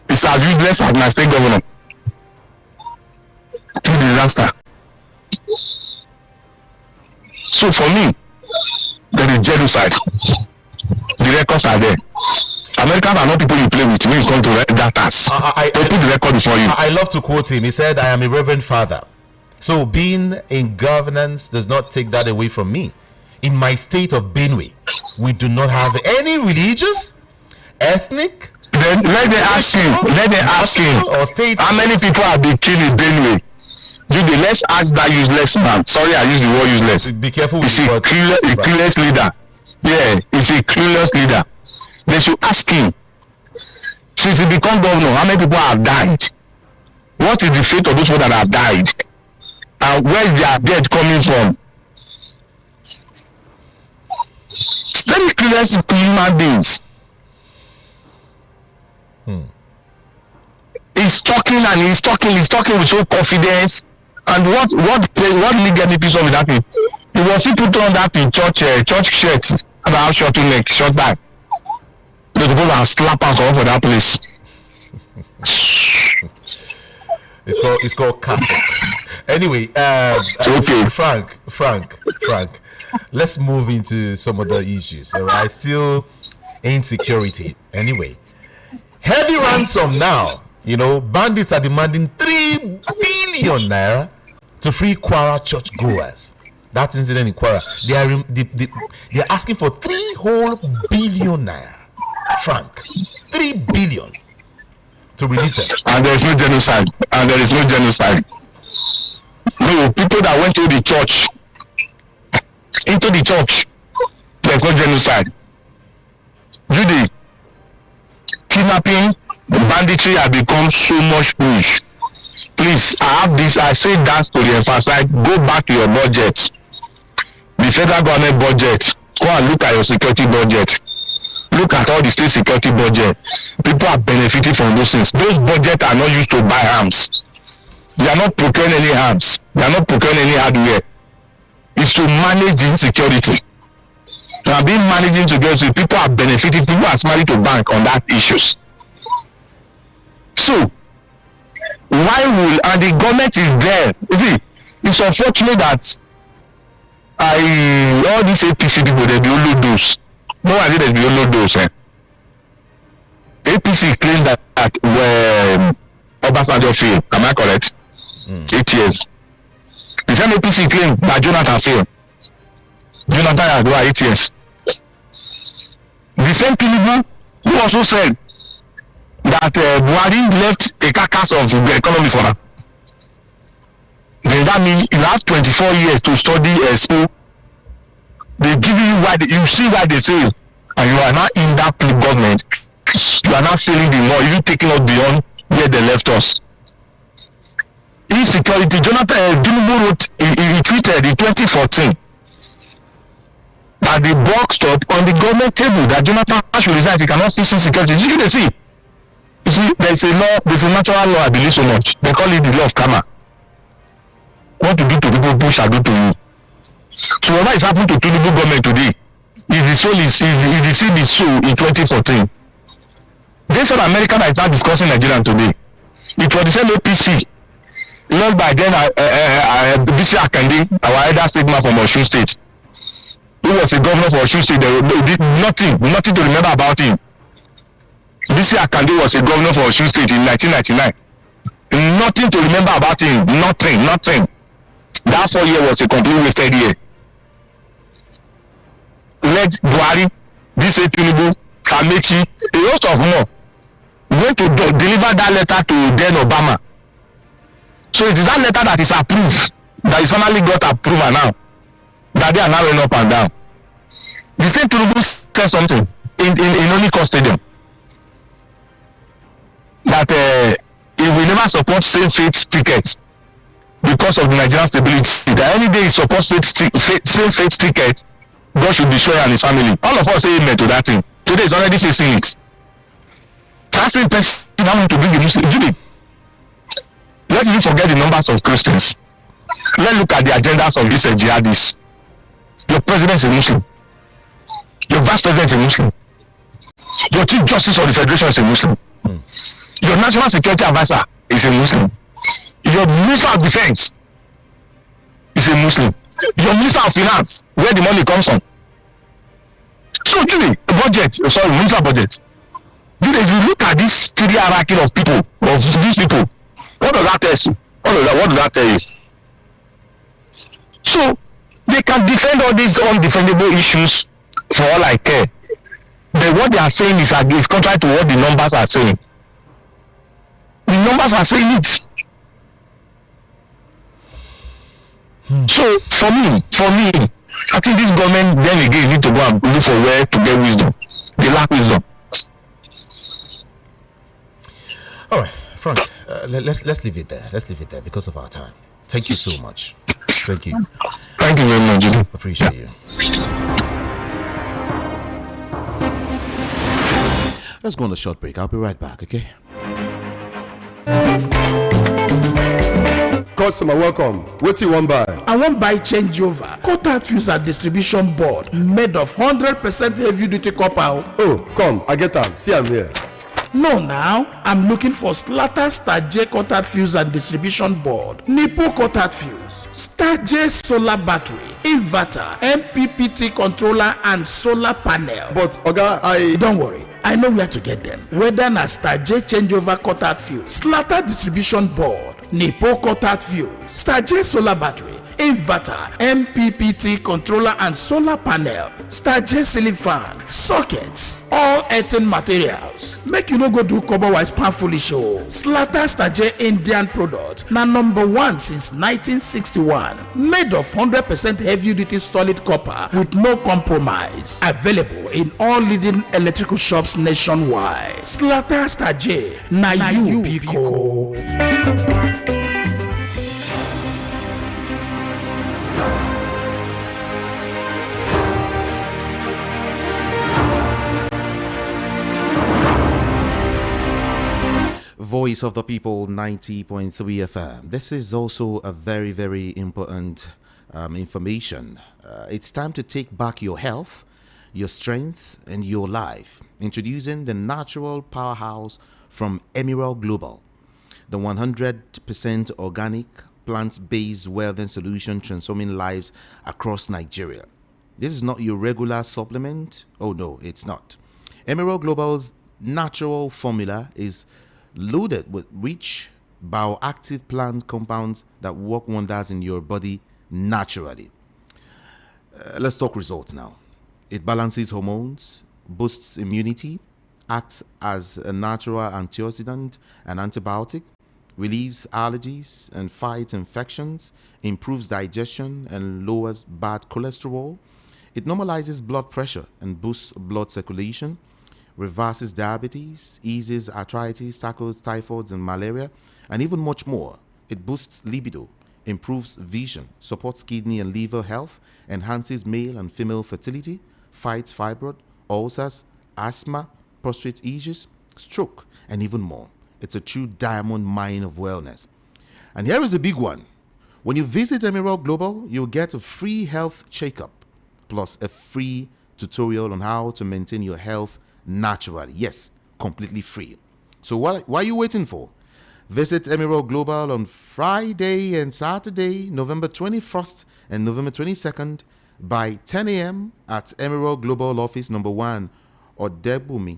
It's as useless as my state governor. True disaster. So for me, there is genocide. The records are there. Americans are not people you play with when you come to data. They put the record before you. I love to quote him. He said, I am a reverend father. So being in governance does not take that away from me. In my state of Benue, we do not have any religious, ethnic. Then let me ask him. Or state. How many people have been killed in Benue? Judy, let's ask that useless man. Sorry, I use the word useless. Be careful. He's a clueless leader. Yeah, he's a clueless leader. They should ask him. Since he become governor, how many people have died? What is the fate of those people that have died? And where is their death coming from? Very clueless human beings. He's talking with so confidence. And what legal piece of that thing? He was he put on that in church shirt and have short neck, short back. The people are slap and come for that place. It's called castle. Anyway, okay. Frank. Let's move into some other issues. All right, still insecurity. Anyway, heavy ransom now. You know, bandits are demanding 3 billion naira to free Kwara church goers. That incident in Kwara, they are asking for 3 whole billion naira, franc, 3 billion to release them. And there is no genocide. No, people that went to the church, there's no genocide. Judy, kidnapping, banditry have become so much huge. Please, I say that to emphasize, go back to your budget. The federal government budget, go and look at your security budget. Look at all the state security budget. People are benefiting from those things. Those budgets are not used to buy arms. They are not procuring any arms. They are not procuring any hardware. It's to manage the insecurity. They are being managing together. People are benefiting. People are smiling to bank on that issues. So, and the government is there. You see, it's unfortunate that all these APC people, they be only those. No idea they be only those. APC claims that when Obasanjo failed, am I correct? 8 years. The same APC claimed that Jonathan failed. Jonathan had 8 years. The same people who also said that Buhari left a carcass of the economy for her. Then that means you have 24 years to study Expo. They give you you see why they fail, and you are now in that government. You are now failing the more. You taking us beyond where they left us. Insecurity. Jonathan Tinubu wrote, he tweeted in 2014 that the buck stopped on the government table that Jonathan should resign if he cannot fix insecurity. You can see. You see, there's a law, there's a natural law I believe so much. They call it the law of karma. What you do to people, people shall do to you. So what is happening to Tinubu government today? If the seed is so in 2014, they said America that is now discussing Nigeria today. It was the same APC, led by then BC Akande, our elder statesman from Osun State. He was a governor for Osun State. They did nothing to remember about him. BC Akande was a governor for Osun State in 1999. Nothing to remember about him. Nothing. That 4 year was a complete wasted year. Let Buhari, this Tinubu, Kamechi, a host of more, went to deliver that letter to then Obama. So it is that letter that is approved, that is finally got approval now, that they are now running up and down. The same Tinubu said something in Onikon Stadium, that he will never support same-faith tickets because of the Nigerian stability. That any day he supports same-faith tickets, God should destroy and his family. All of us say amen to that thing. Today is already facing it. That same person now want to bring the Muslim. Let me forget the numbers of Christians. Let's look at the agendas of these jihadists. Your president is a Muslim. Your vice president is a Muslim. Your chief justice of the federation is a Muslim. Your national security advisor is a Muslim. Your minister of defense is a Muslim. Your minister of finance, where the money comes from. So today, minister budget. Dude, if you look at this 3 hierarchy of people, of these people, what does that tell you? What does that tell you? So they can defend all these undefendable issues for all I care. But what they are saying is contrary to what the numbers are saying. The numbers are saying it. So for me, I think this government then again need to go and look for where to get wisdom. They lack wisdom. All right, Frank. Let's leave it there. Let's leave it there because of our time. Thank you so much. Thank you. Thank you very much, Judy. Appreciate you. Let's go on a short break. I'll be right back. Okay. Customer, welcome. What you want buy? I want buy changeover. Quarter fuse and distribution board made of 100% heavy duty copper. Oh, come, I get them. See, I'm here. No, now I'm looking for Slatter Star J quarter fuse and distribution board, Nipo quarter fuse, Star J solar battery, inverter, MPPT controller, and solar panel. But Oga, don't worry. I know where to get them. Whether na Star J changeover quarter fuse, Slatter distribution board, Nipo Contact Fuse, Star J Solar Battery, Inverter, MPPT Controller and Solar Panel, Star J Ceiling Fan, Sockets, all earthen materials. Make you no go do cover-wise pan foolish show. Slatter Star J Indian product, na number 1 since 1961. Made of 100% heavy-duty solid copper with no compromise. Available in all leading electrical shops nationwide. Slatter Star J, na you Pico. Voice of the People 90.3 FM. This is also a very, very important information. It's time to take back your health, your strength, and your life. Introducing the natural powerhouse from Emerald Global, the 100% organic, plant-based wellness solution transforming lives across Nigeria. This is not your regular supplement. Oh no, it's not. Emerald Global's natural formula is loaded with rich bioactive plant compounds that work wonders in your body naturally. Let's talk results now. It balances hormones, boosts immunity, acts as a natural antioxidant and antibiotic, relieves allergies and fights infections, improves digestion and lowers bad cholesterol. It normalizes blood pressure and boosts blood circulation, reverses diabetes, eases arthritis, tackles typhoid and malaria, and even much more. It boosts libido, improves vision, supports kidney and liver health, enhances male and female fertility, fights fibroid, ulcers, asthma, prostate issues, stroke, and even more. It's a true diamond mine of wellness. And here is a big one. When you visit Emerald Global, you'll get a free health checkup plus a free tutorial on how to maintain your health naturally. Yes, completely free. So what are you waiting for? Visit Emerald Global on Friday and Saturday, November 21st and November 22nd by 10 a.m. at Emerald Global Office number 1 Odebumi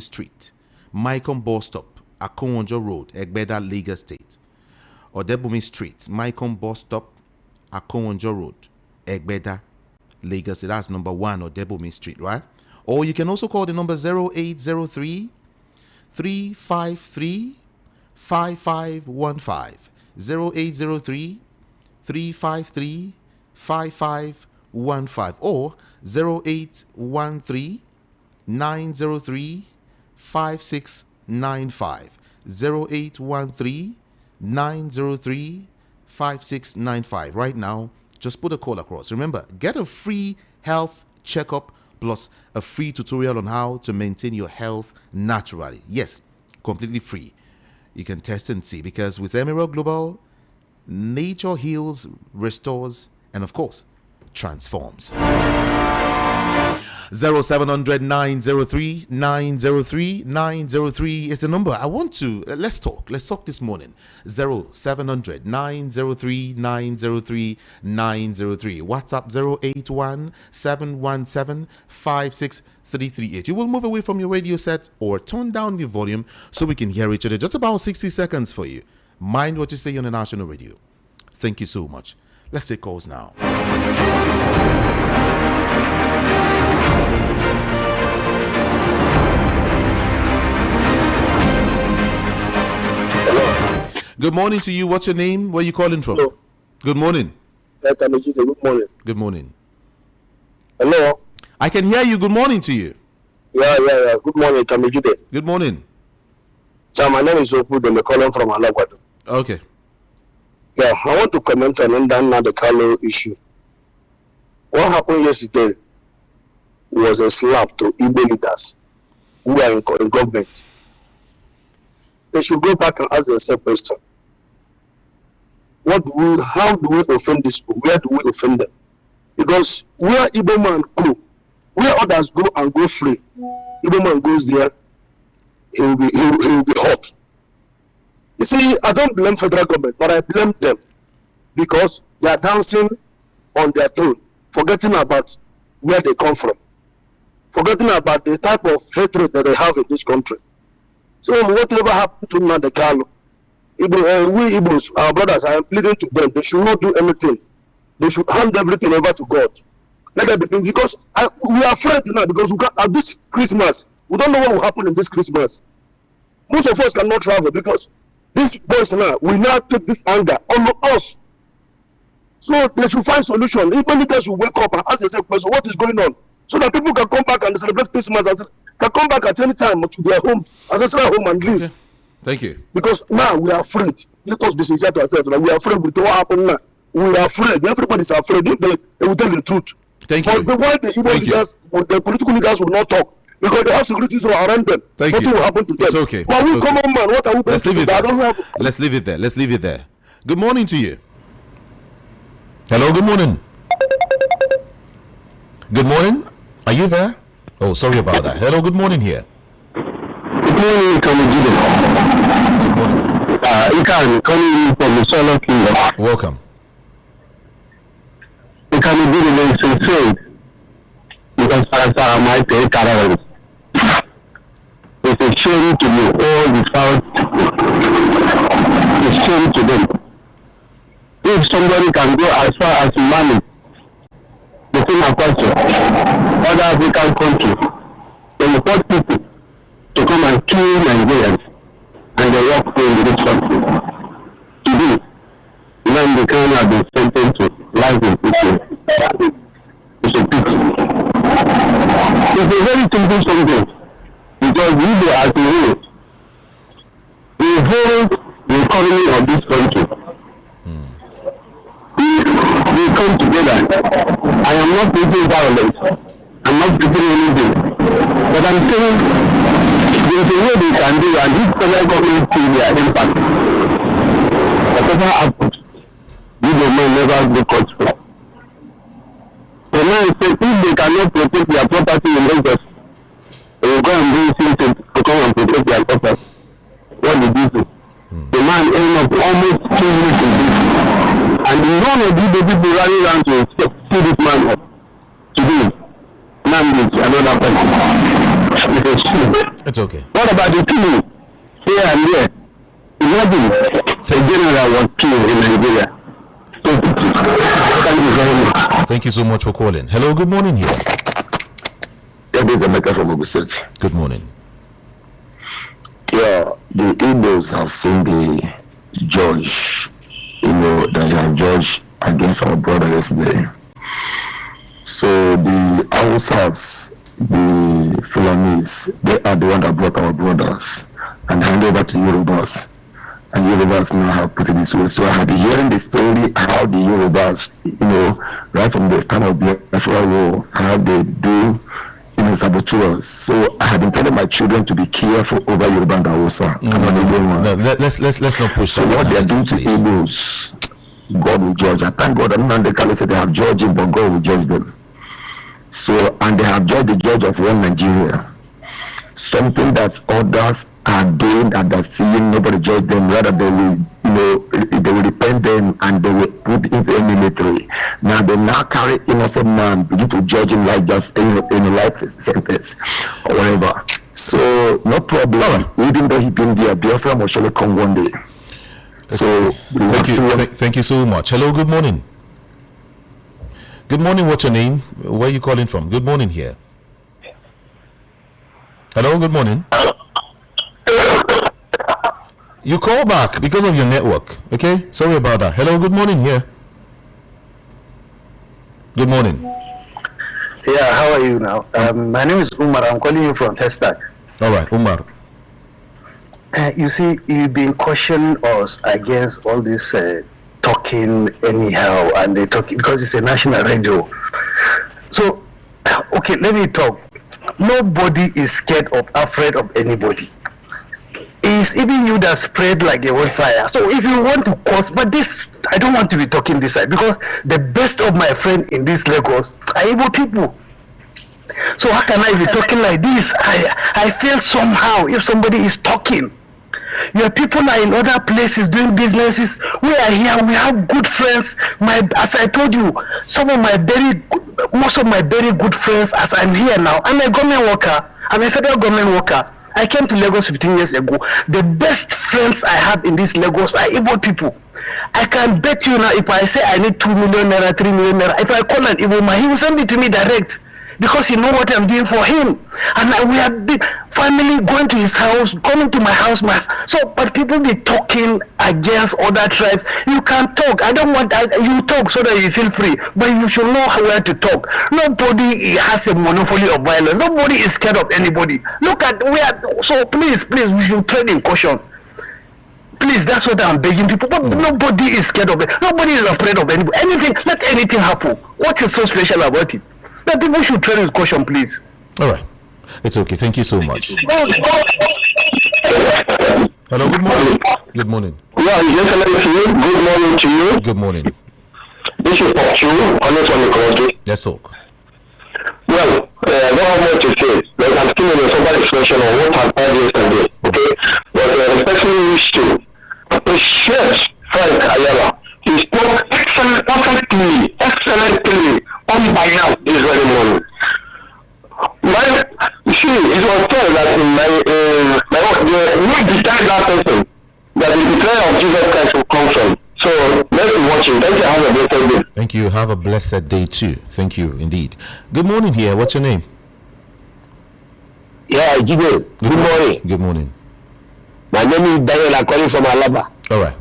Street, Mycomb Bus Stop, Akonjo Road, Egbeda, Lagos State. Odebumi Street, Mycomb Bus Stop, Akonjo Road, Egbeda, Lagos State. That's number 1 Odebumi Street, right? Or you can also call the number 0803 353 5515. 0803 353 5515 or 0813 903 5695. 0813 903 5695. Right now, just put a call across. Remember, get a free health checkup plus a free tutorial on how to maintain your health naturally. Yes, completely free. You can test and see, because with Emerald Global, nature heals, restores, and of course, transforms. 0700 903 903 903 is the number. I want to let's talk this morning. 0700 903 903 903. WhatsApp 081 717 56338. You will move away from your radio set or turn down the volume so we can hear each other. Just about 60 seconds for you. Mind what you say on the national radio. Thank you so much. Let's take calls now. Hello. Good morning to you. What's your name? Where are you calling from? Hello. Good morning. Good morning. Good morning. Hello. I can hear you. Good morning to you. Yeah. Good morning, Kamijude. Good morning. So my name is Opu. I'm calling from Alagwado. Okay. Yeah, I want to comment on the Kanu issue. What happened yesterday was a slap to Igbo leaders who are in government. They should go back and ask themselves a question. How do we offend these people? Where do we offend them? Because where Igbo man go, where others go and go free, Igbo man goes there, he will be hot. You see, I don't blame federal government, but I blame them because they are dancing on their throne, forgetting about where they come from, forgetting about the type of hatred that they have in this country. So whatever happened to Nnamdi, we Igbos, our brothers, I am pleading to them. They should not do anything. They should hand everything over to God. Let them be, because we are afraid now, because at this Christmas, we don't know what will happen in this Christmas. Most of us cannot travel because these boys now will now take this anger on us. So they should find solution. Even if they should wake up and ask themselves, what is going on? So that people can come back and celebrate Christmas and can come back at any time to their home, ancestral home, and live. Okay. Thank you. Because now we are afraid. Let us be sincere to ourselves. Like, we are afraid with what happened now. We are afraid. Everybody's afraid. If they will tell the truth. Thank you. But why the Igbo leaders, the political leaders will not talk? Because they have security around them. Nothing will happen to them. It's okay. But we common man, what are we going to do? Let's leave it there. Let's leave it there. Good morning to you. Hello, good morning. Good morning. Are you there? Oh, sorry about that. Hello, good morning here. Good morning, Good morning. Ikan, calling from the Solo Kingdom. Welcome. Ikan, be the sincere. Because I might take terrorism. It's a shame to be all without. It's a shame to them. If somebody can go as far as Mali, the same question, other African countries, they report people to come and kill Nigerians, and they walk in this country. Today, Nnamdi Kanu have been sentenced to life in prison. It's a pity. It's a very simple something, because we do as a whole, we hold the economy of this country. We come together. I am not preaching violence. I'm not preaching anything. But I'm saying there's a way they can do, and this federal government see their impact. Whatever happens, we may never be caught for. So now I say, if they cannot protect their property in Lagos, they will go and bring citizens to come and protect their property. What did you do? The man ended up almost 2 minutes in this. And none of the people running around to see this man up. Today, Nnamdi, another person. It's a shame. It's okay. What about the killing here and there? Imagine the general was killed in Nigeria. So, thank you very much. Thank you so much for calling. Hello, good morning here. Yeah, this is Emeka from Ogun State. Good morning. Yeah, the Igbos have seen the judge, that they have judged against our brother yesterday. So the Hausas, the Fulanis, they are the one that brought our brothers and handed over to Yorubas. And Yorubas now have put it this way. So I had been hearing the story how the Yorubas, right from the time of the Biafra war, how they do saboteurs. So I have been telling my children to be careful over Yoruba and Hausa. Let's not push. So what they are doing to Igbos, God will judge. I thank God that Nnamdi Kanu said they have judged him, but God will judge them. So, and they have judged the judge of one Nigeria. Something that others are doing and they're seeing, nobody judge them. Rather, they will, they will repent them and they will put into a military. Now they now carry innocent man, begin to judge him like just in a life sentence or whatever. So no problem. Even though he been there, Biafra must surely come one day. So thank you so much. Hello, good morning. Good morning. What's your name? Where are you calling from? Good morning here. Hello, good morning. You call back because of your network. Okay, sorry about that. Hello, good morning here. Good morning. Yeah, how are you now? My name is Umar. I'm calling you from Testac. All right, Umar. You see, you've been cautioning us against all this talking anyhow, and they talk because it's a national radio. So, okay, let me talk. Nobody is scared of, afraid of anybody. It's even you that spread like a wildfire. So if you want to cause, but this, I don't want to be talking this side because the best of my friend in this Lagos are Igbo people. So how can I be talking like this? I feel somehow if somebody is talking. Your people are in other places doing businesses. We are here. We have good friends. As I told you, most of my very good friends. As I'm here now, I'm a government worker. I'm a federal government worker. I came to Lagos 15 years ago. The best friends I have in this Lagos are Igbo people. I can bet you now, if I say I need 2 million naira, 3 million naira, if I call an Igbo man, he will send it to me direct. Because he know what I'm doing for him. And we have been family going to his house, coming to my house. But people be talking against other tribes. You can talk. I don't want that. You talk so that you feel free. But you should know where to talk. Nobody has a monopoly of violence. Nobody is scared of anybody. Look at so please, we should tread in caution. Please, that's what I'm begging people. But nobody is scared of it. Nobody is afraid of anybody. Let anything happen. What is so special about it? That people should tread with caution, please. All right. It's okay. Thank you so much. Hello. Good morning. Good morning. Yeah, good morning to you. Good morning. This is Pachu, honest on the country. Yes, talk. Well, I don't have much to say. Like, I'm still in a sober expression on what happened yesterday. Okay? But I respectfully wish to appreciate Frank Ayala. He spoke perfectly, excellently, on by now this very morning. You see, it was told that we decide that person that the declare of Jesus Christ will come from. So let's be watching. Thank you. Have a blessed day. Thank you. Have a blessed day too. Thank you indeed. Good morning here. What's your name? Yeah, Igbo. Good morning. Good morning. My name is Daniel. I'm calling from Alaba. All right.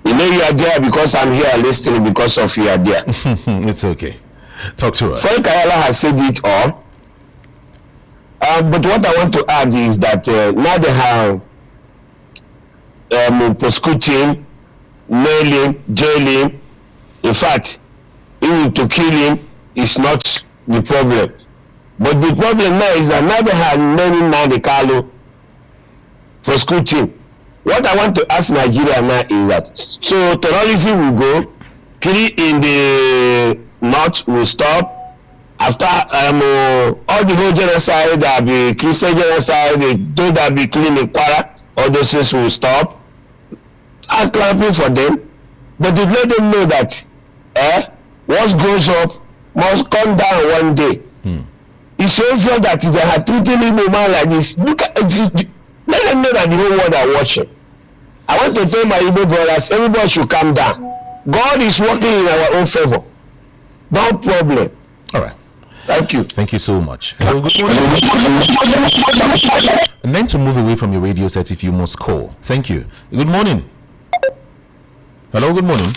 You know you are there because I'm here listening because of you are there. It's okay. Talk to us. Frank Ayala has said it all. But what I want to add is that now they have prosecuting, nailing, jailing. In fact, even to kill him is not the problem. But the problem now is that now they have nailing Nnamdi Kanu, prosecuting. What I want to ask Nigeria now is that so terrorism will go, killing in the north will stop. After all the whole genocide, there will be Christian genocide, those that be killing in Kwara, all those things will stop. I'm clapping for them, but to let them know that what goes up must come down one day. It's so obvious that they are treating Igbo man like this. Look at let them know that the whole world are watching. I want to tell my Igbo brothers, everybody should calm down. God is working in our own favor. No problem. All right. Thank you. Thank you so much. Hello, good morning. And then to move away from your radio set if you must call. Thank you. Good morning. Hello, good morning.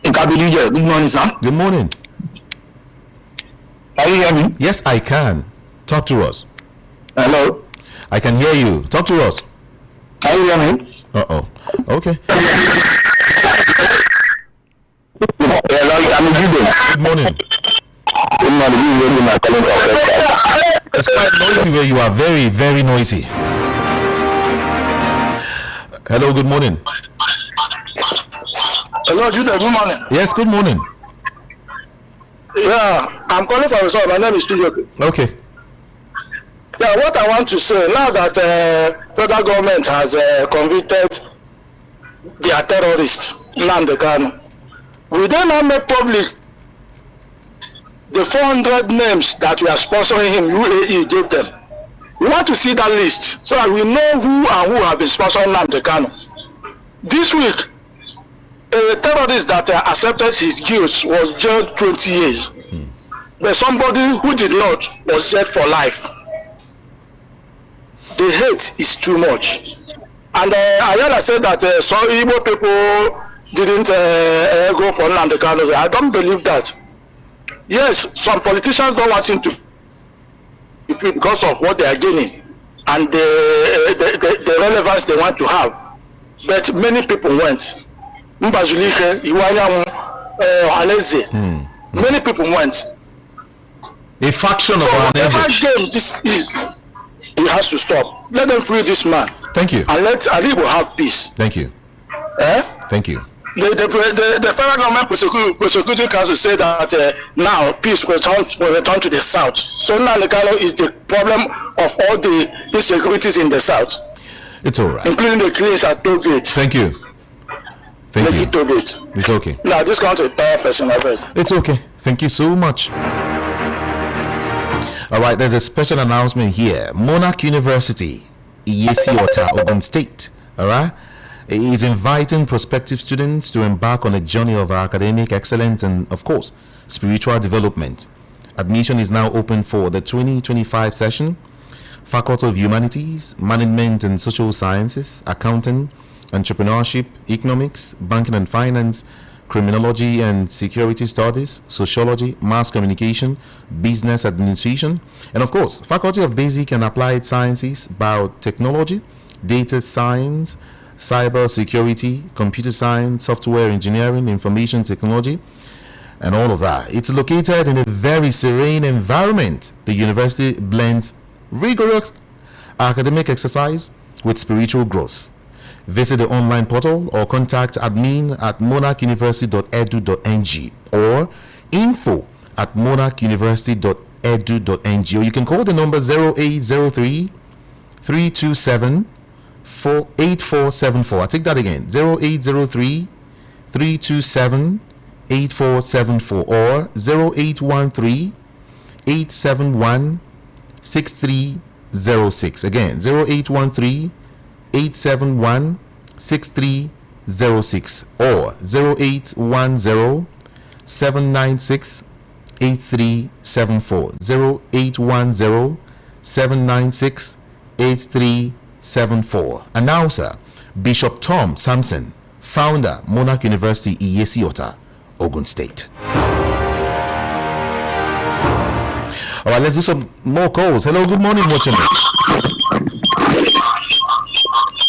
Good morning, sir. Good morning. Can you hear me? Yes, I can. Talk to us. Hello. I can hear you. Talk to us. Can you hear me? Okay. Good morning. Good morning. It's quite noisy where you are. Very, very noisy. Hello, good morning. Hello, Judah. Good morning. Yes, good morning. Yeah, I'm calling for result. My name is Studio. Okay. Yeah, what I want to say now that federal government has convicted their terrorists, Nnamdi Kanu, we then now make public the 400 names that we are sponsoring him, UAE gave them. We want to see that list so that we know who and who have been sponsoring Nnamdi Kanu. This week, a terrorist that accepted his guilt was jailed 20 years. But somebody who did not was jailed for life. The hate is too much. And Ayala said that some Igbo people didn't go for Nnamdi Kanu. I don't believe that. Yes, some politicians don't want him to because of what they are gaining and the relevance they want to have. But many people went. Mbazulike, Iwanyamu, Aleze. Many people went. A faction of whatever game this is, it has to stop. Let them free this man. Thank you. And let Igbo have peace. Thank you. Thank you. The federal government prosecuting council said that now peace will return to the south. So Nnamdi Kanu is the problem of all the insecurities in the south. It's all right. Including the killings at toll gate. Thank you. Thank you. Toll gate. It's okay. Now this country is a person, I bet. It's okay. Thank you so much. All right, there's a special announcement here. Monarch University, Iyesi-Ota, Ogun State, all right, is inviting prospective students to embark on a journey of academic excellence and, of course, spiritual development. Admission is now open for the 2025 session. Faculty of Humanities, Management and Social Sciences, Accounting, Entrepreneurship, Economics, Banking and Finance, Criminology and Security Studies, Sociology, Mass Communication, Business Administration, and of course, Faculty of Basic and Applied Sciences, Biotechnology, Data Science, Cyber Security, Computer Science, Software Engineering, Information Technology, and all of that. It's located in a very serene environment. The university blends rigorous academic exercise with spiritual growth. Visit the online portal or contact admin at monarchuniversity.edu.ng or info@monarchuniversity.edu.ng, or you can call the number 0803 327 8474. I take that again, 0803 327 8474 or 0813 871 6306. Again, 0813 871 6306 or 0810 796 8374. 0810 796 8374. Announcer Bishop Tom Sampson, founder, Monarch University, Iyesi-Ota, Ogun State. All right, let's do some more calls. Hello, good morning, Mochemi.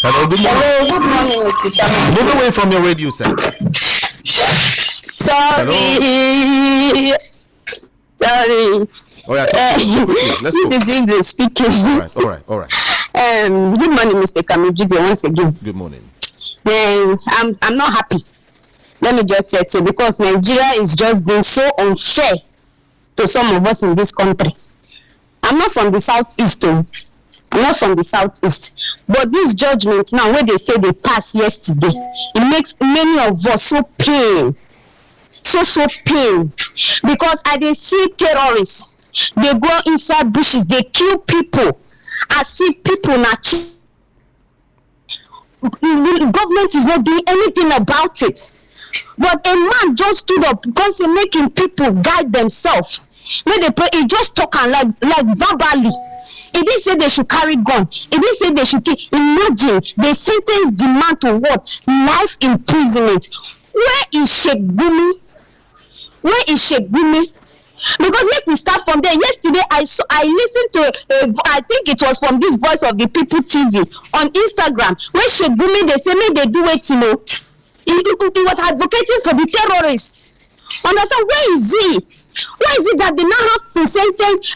Hello, good morning. Hello, good morning, Mr. Kanu. Move away from your radio set. Sorry. Hello? Sorry. Oh, yeah, quickly. Let's this go. is English speaking. All right. Good morning, Mr. Kanu once again. Good morning. I'm not happy. Let me just say so, because Nigeria is just being so unfair to some of us in this country. I'm not from the southeast, but this judgment now, where they say they passed yesterday, it makes many of us so pain, so pain, because I dey see terrorists, they go inside bushes, they kill people as if people not. The government is not doing anything about it. But a man just stood up because he's making people guide themselves. When they pray, he just talk and like verbally. He didn't say they should carry gun. He didn't say they should take. Imagine they sentence the man to what? Life imprisonment. Where is Sheikh Gumi? Because let me start from there. Yesterday I listened to I think it was from this Voice of the People TV on Instagram, where Sheikh Gumi, they say me they do it, you know. He was advocating for the terrorists. Understand? Where is he? Why is it that they now have to sentence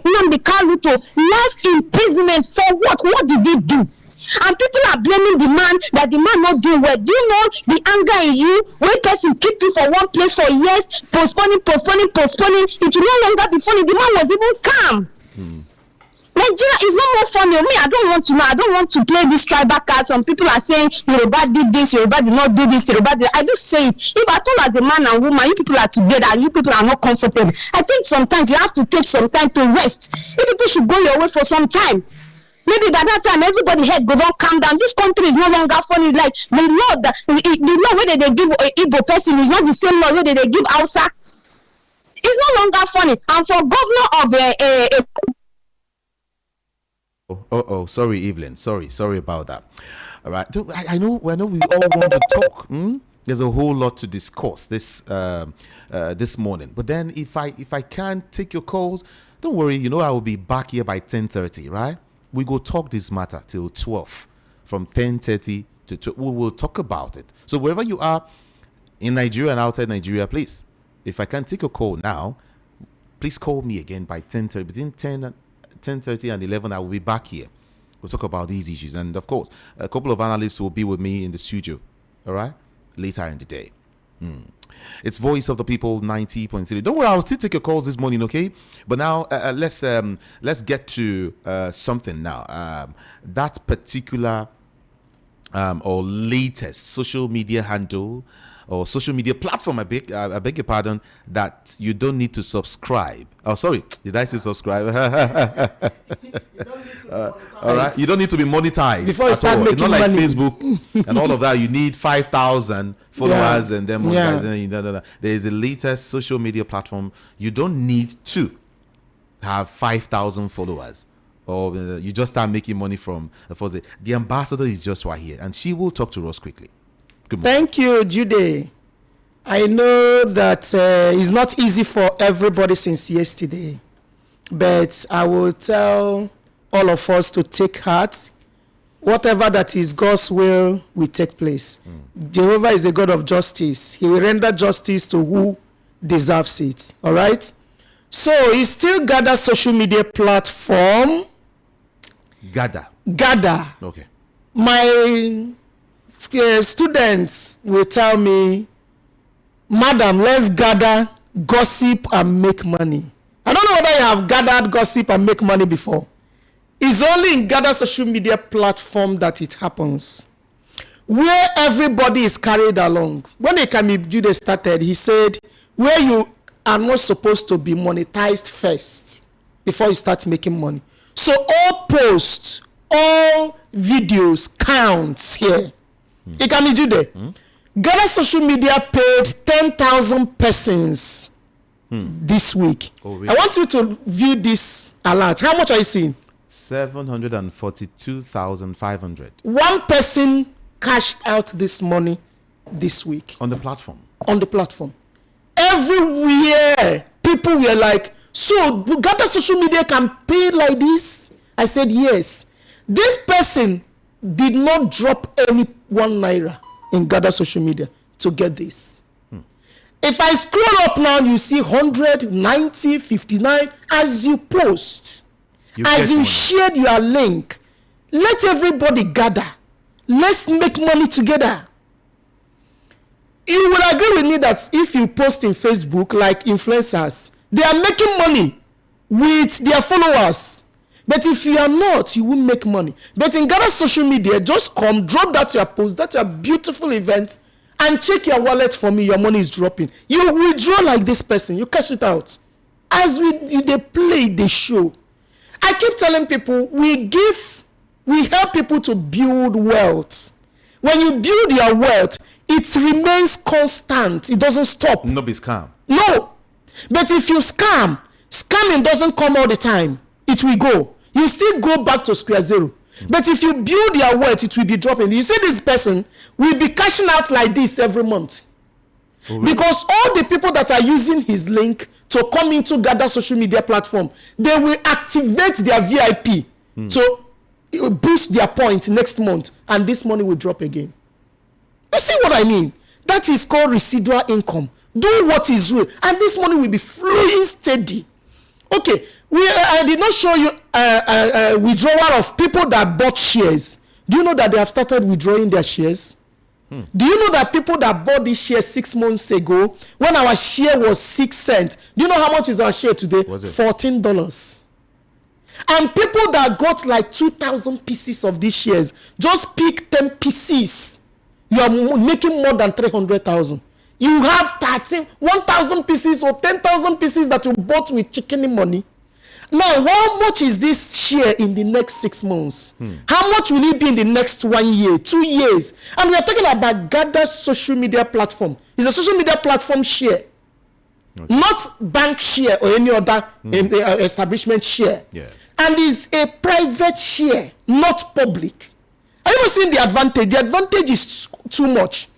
Nnamdi to life imprisonment for what? What did he do? And people are blaming the man that the man not doing well. Do you know the anger in you when person keep you for one place for years, postponing? It will no longer be funny. The man was even calm. Nigeria is no more funny. Me, I don't want to know. I don't want to play this tribal card. Some people are saying Yoruba did this, Yoruba did not do this, Yoruba did. I just say it. If at all as a man and woman, you people are together and you people are not comfortable, I think sometimes you have to take some time to rest. You people should go your way for some time. Maybe by that time everybody head go down, calm down. This country is no longer funny. Like the law where they give Igbo person is not the same law where they give Hausa. It's no longer funny. And for governor of Sorry, Evelyn. Sorry about that. All right. I know we all want to talk. There's a whole lot to discuss this morning. But then if I can't take your calls, don't worry. You know I will be back here by 10:30, right? We go talk this matter till 12. From 10:30 to 12, we will talk about it. So wherever you are in Nigeria and outside Nigeria, please, if I can't take a call now, please call me again by 10:30. Between 10:30 and 11, I will be back here. We'll talk about these issues. And of course, a couple of analysts will be with me in the studio, all right, later in the day. It's Voice of the People 90.3. Don't worry, I'll still take your calls this morning, okay? But now let's get to something now. That particular or latest social media handle or social media platform, I beg your pardon, that you don't need to subscribe. Oh, sorry, did I say subscribe? All right, you don't need to be monetized before you start making it's not like money. Facebook and all of that. You need 5,000 followers and then monetize. There is a latest social media platform. You don't need to have 5,000 followers, or you just start making money from the ambassador is just right here, and she will talk to us quickly. Good morning. Thank you, Jude. I know that it's not easy for everybody since yesterday, but I will tell all of us to take heart. Whatever that is God's will take place. Jehovah is a God of justice. He will render justice to who deserves it. All right? So he still gathers social media platform. Gather. Okay. My students will tell me, Madam, let's gather, gossip, and make money. I don't know whether you have gathered, gossip, and make money before. It's only in gather social media platform that it happens, where everybody is carried along. When Ekami Jude started, he said, where you are not supposed to be monetized first before you start making money. So all posts, all videos counts here. Ekami Jude. Gather social media paid 10,000 persons this week. Oh, really? I want you to view this alert. How much are you seeing? 742,500. One person cashed out this money this week. On the platform. Everywhere, people were like, so Gather social media can pay like this? I said, yes. This person did not drop any 1 naira in Gather social media to get this. If I scroll up now, you see 100, 90, 59 as you post. As you shared your link, let everybody gather. Let's make money together. You will agree with me that if you post in Facebook like influencers, they are making money with their followers. But if you are not, you won't make money. But in Gather social media, just come, drop that your post, that's your beautiful event, and check your wallet for me, your money is dropping. You withdraw like this person, you cash it out. As they play the show. I keep telling people, we help people to build wealth. When you build your wealth, it remains constant. It doesn't stop. No be scam. No. But if you scamming doesn't come all the time. It will go. You still go back to square zero. But if you build your wealth, it will be dropping. You see this person will be cashing out like this every month. Oh, really? Because all the people that are using his link to come into Gather social media platform, they will activate their VIP to boost their point next month, and this money will drop again. You see what I mean? That is called residual income. Do what is real, and this money will be flowing steady. Okay, I did not show you withdrawal of people that bought shares. Do you know that they have started withdrawing their shares? Do you know that people that bought this share 6 months ago, when our share was 6 cents, do you know how much is our share today? $14. And people that got like 2,000 pieces of these shares, just pick 10 pieces, you are making more than 300,000. You have 1,000 pieces or 10,000 pieces that you bought with chicken money. Now, how much is this share in the next 6 months? How much will it be in the next 1 year, 2 years? And we are talking about Gather social media platform. It's a social media platform share, not bank share or any other establishment share. Yeah. And it's a private share, not public. Are you not seeing the advantage? The advantage is too much.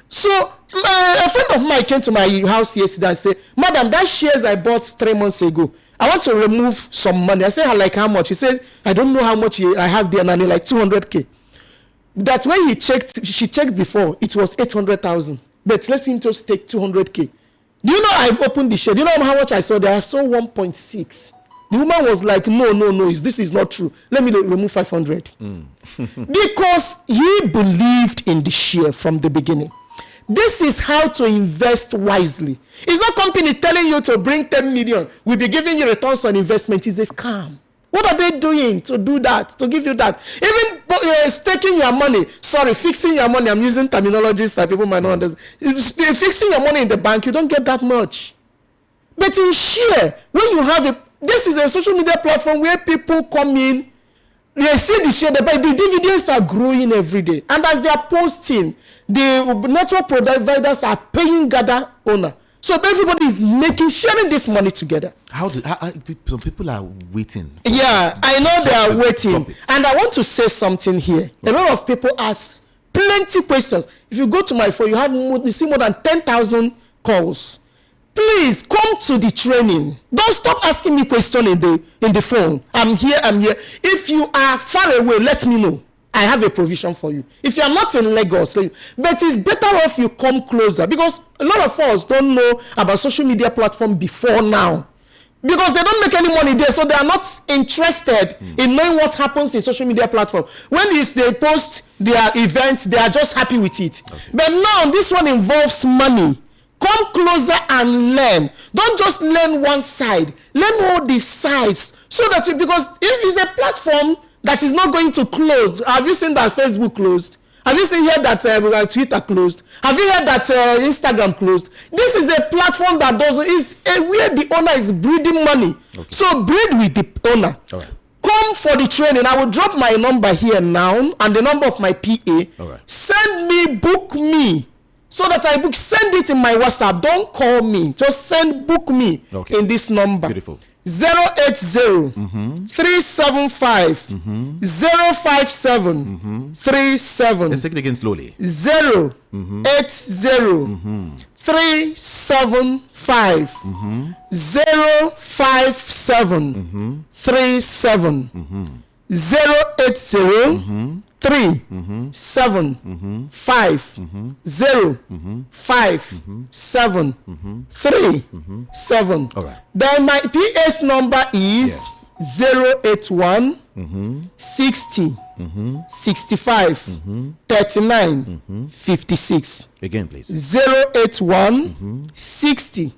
So a friend of mine came to my house yesterday and said, Madam, that shares I bought 3 months ago, I want to remove some money. I said, like how much? He said, I don't know how much I have there, Nani, like 200K. That's when she checked before, it was 800,000. But let's just take 200K. Do you know I opened the share? Do you know how much I saw there? I saw 1.6. The woman was like, no, this is not true. Let me remove 500. Because he believed in the share from the beginning. This is how to invest wisely. It's not company telling you to bring 10 million. We'll be giving you returns on investment. It's a scam. What are they doing to do that, to give you that? Even staking your money, fixing your money, I'm using terminologies that people might not understand. Fixing your money in the bank, you don't get that much. But in share, when you have this is a social media platform where people come in, they see the share, but the dividends are growing every day. And as they are posting, the network providers are paying gather owner. So everybody is sharing this money together. Some people are waiting? Yeah, I know they are waiting. And I want to say something here. A lot of people ask plenty questions. If you go to my phone, you see more than 10,000 calls. Please come to the training. Don't stop asking me questions in the phone. I'm here. If you are far away, let me know. I have a provision for you. If you are not in Lagos, but it's better off you come closer, because a lot of us don't know about social media platform before now, because they don't make any money there, so they are not interested in knowing what happens in social media platform. When they post their events, they are just happy with it. Okay. But now this one involves money. Come closer and learn. Don't just learn one side. Learn all the sides, so that because it is a platform that is not going to close. Have you seen that Facebook closed? Have you seen here that Twitter closed? Have you heard that Instagram closed? This is a platform that where the owner is breeding money. Okay. So breed with the owner. All right. Come for the training. I will drop my number here now and the number of my PA. All right. Send me, book me, so that I book. Send it in my WhatsApp. Don't call me. Just book me in this number. Beautiful. 080 375 057 37. Let's take it again slowly. 080 375 057 37. 080 3 7 5 0 5 7 3 7. All right. Then my PS number is 081 60 65 39 56. Again, please. 081 60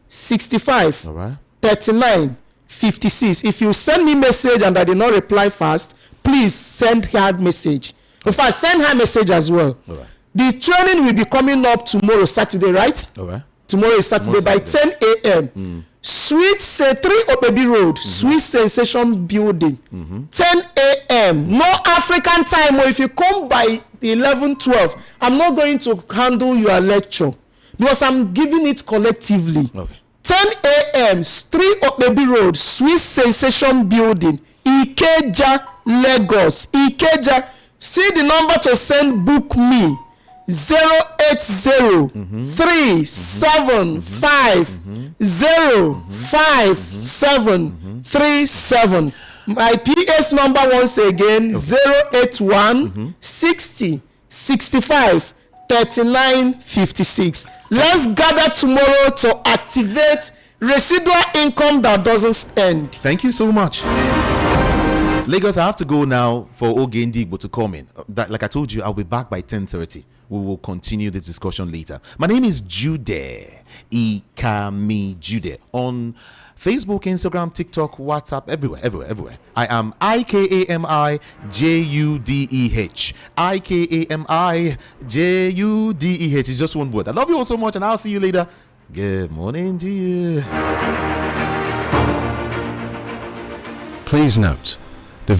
65 all right 39 56. If you send me message and I did not reply fast, please send her message. In fact, send her message as well. All right. The training will be coming up tomorrow, Saturday, right? All right. Tomorrow is Saturday by 10 a.m. Sweet 3 Obebi Road, Sweet Sensation Building. 10 a.m. No African time. Or if you come by 11:12, I'm not going to handle your lecture because I'm giving it collectively. Okay. 10 a.m. 3 Obebi Road, Sweet Sensation Building, Ikeja, Lagos. Ikeja. See the number to send book me. 080 375 057 37. My PS number once again 081 60 65 39 56. Let's gather tomorrow to activate residual income that doesn't end. Thank you so much. Lagos, I have to go now for Ogendi Igbo to come in. Like I told you, I'll be back by 10:30. We will continue this discussion later. My name is Jude Ikami Jude on Facebook, Instagram, TikTok, WhatsApp, everywhere. I am IKAMI JUDEH. IKAMI JUDEH. It's just one word. I love you all so much, and I'll see you later. Good morning to you. Please note,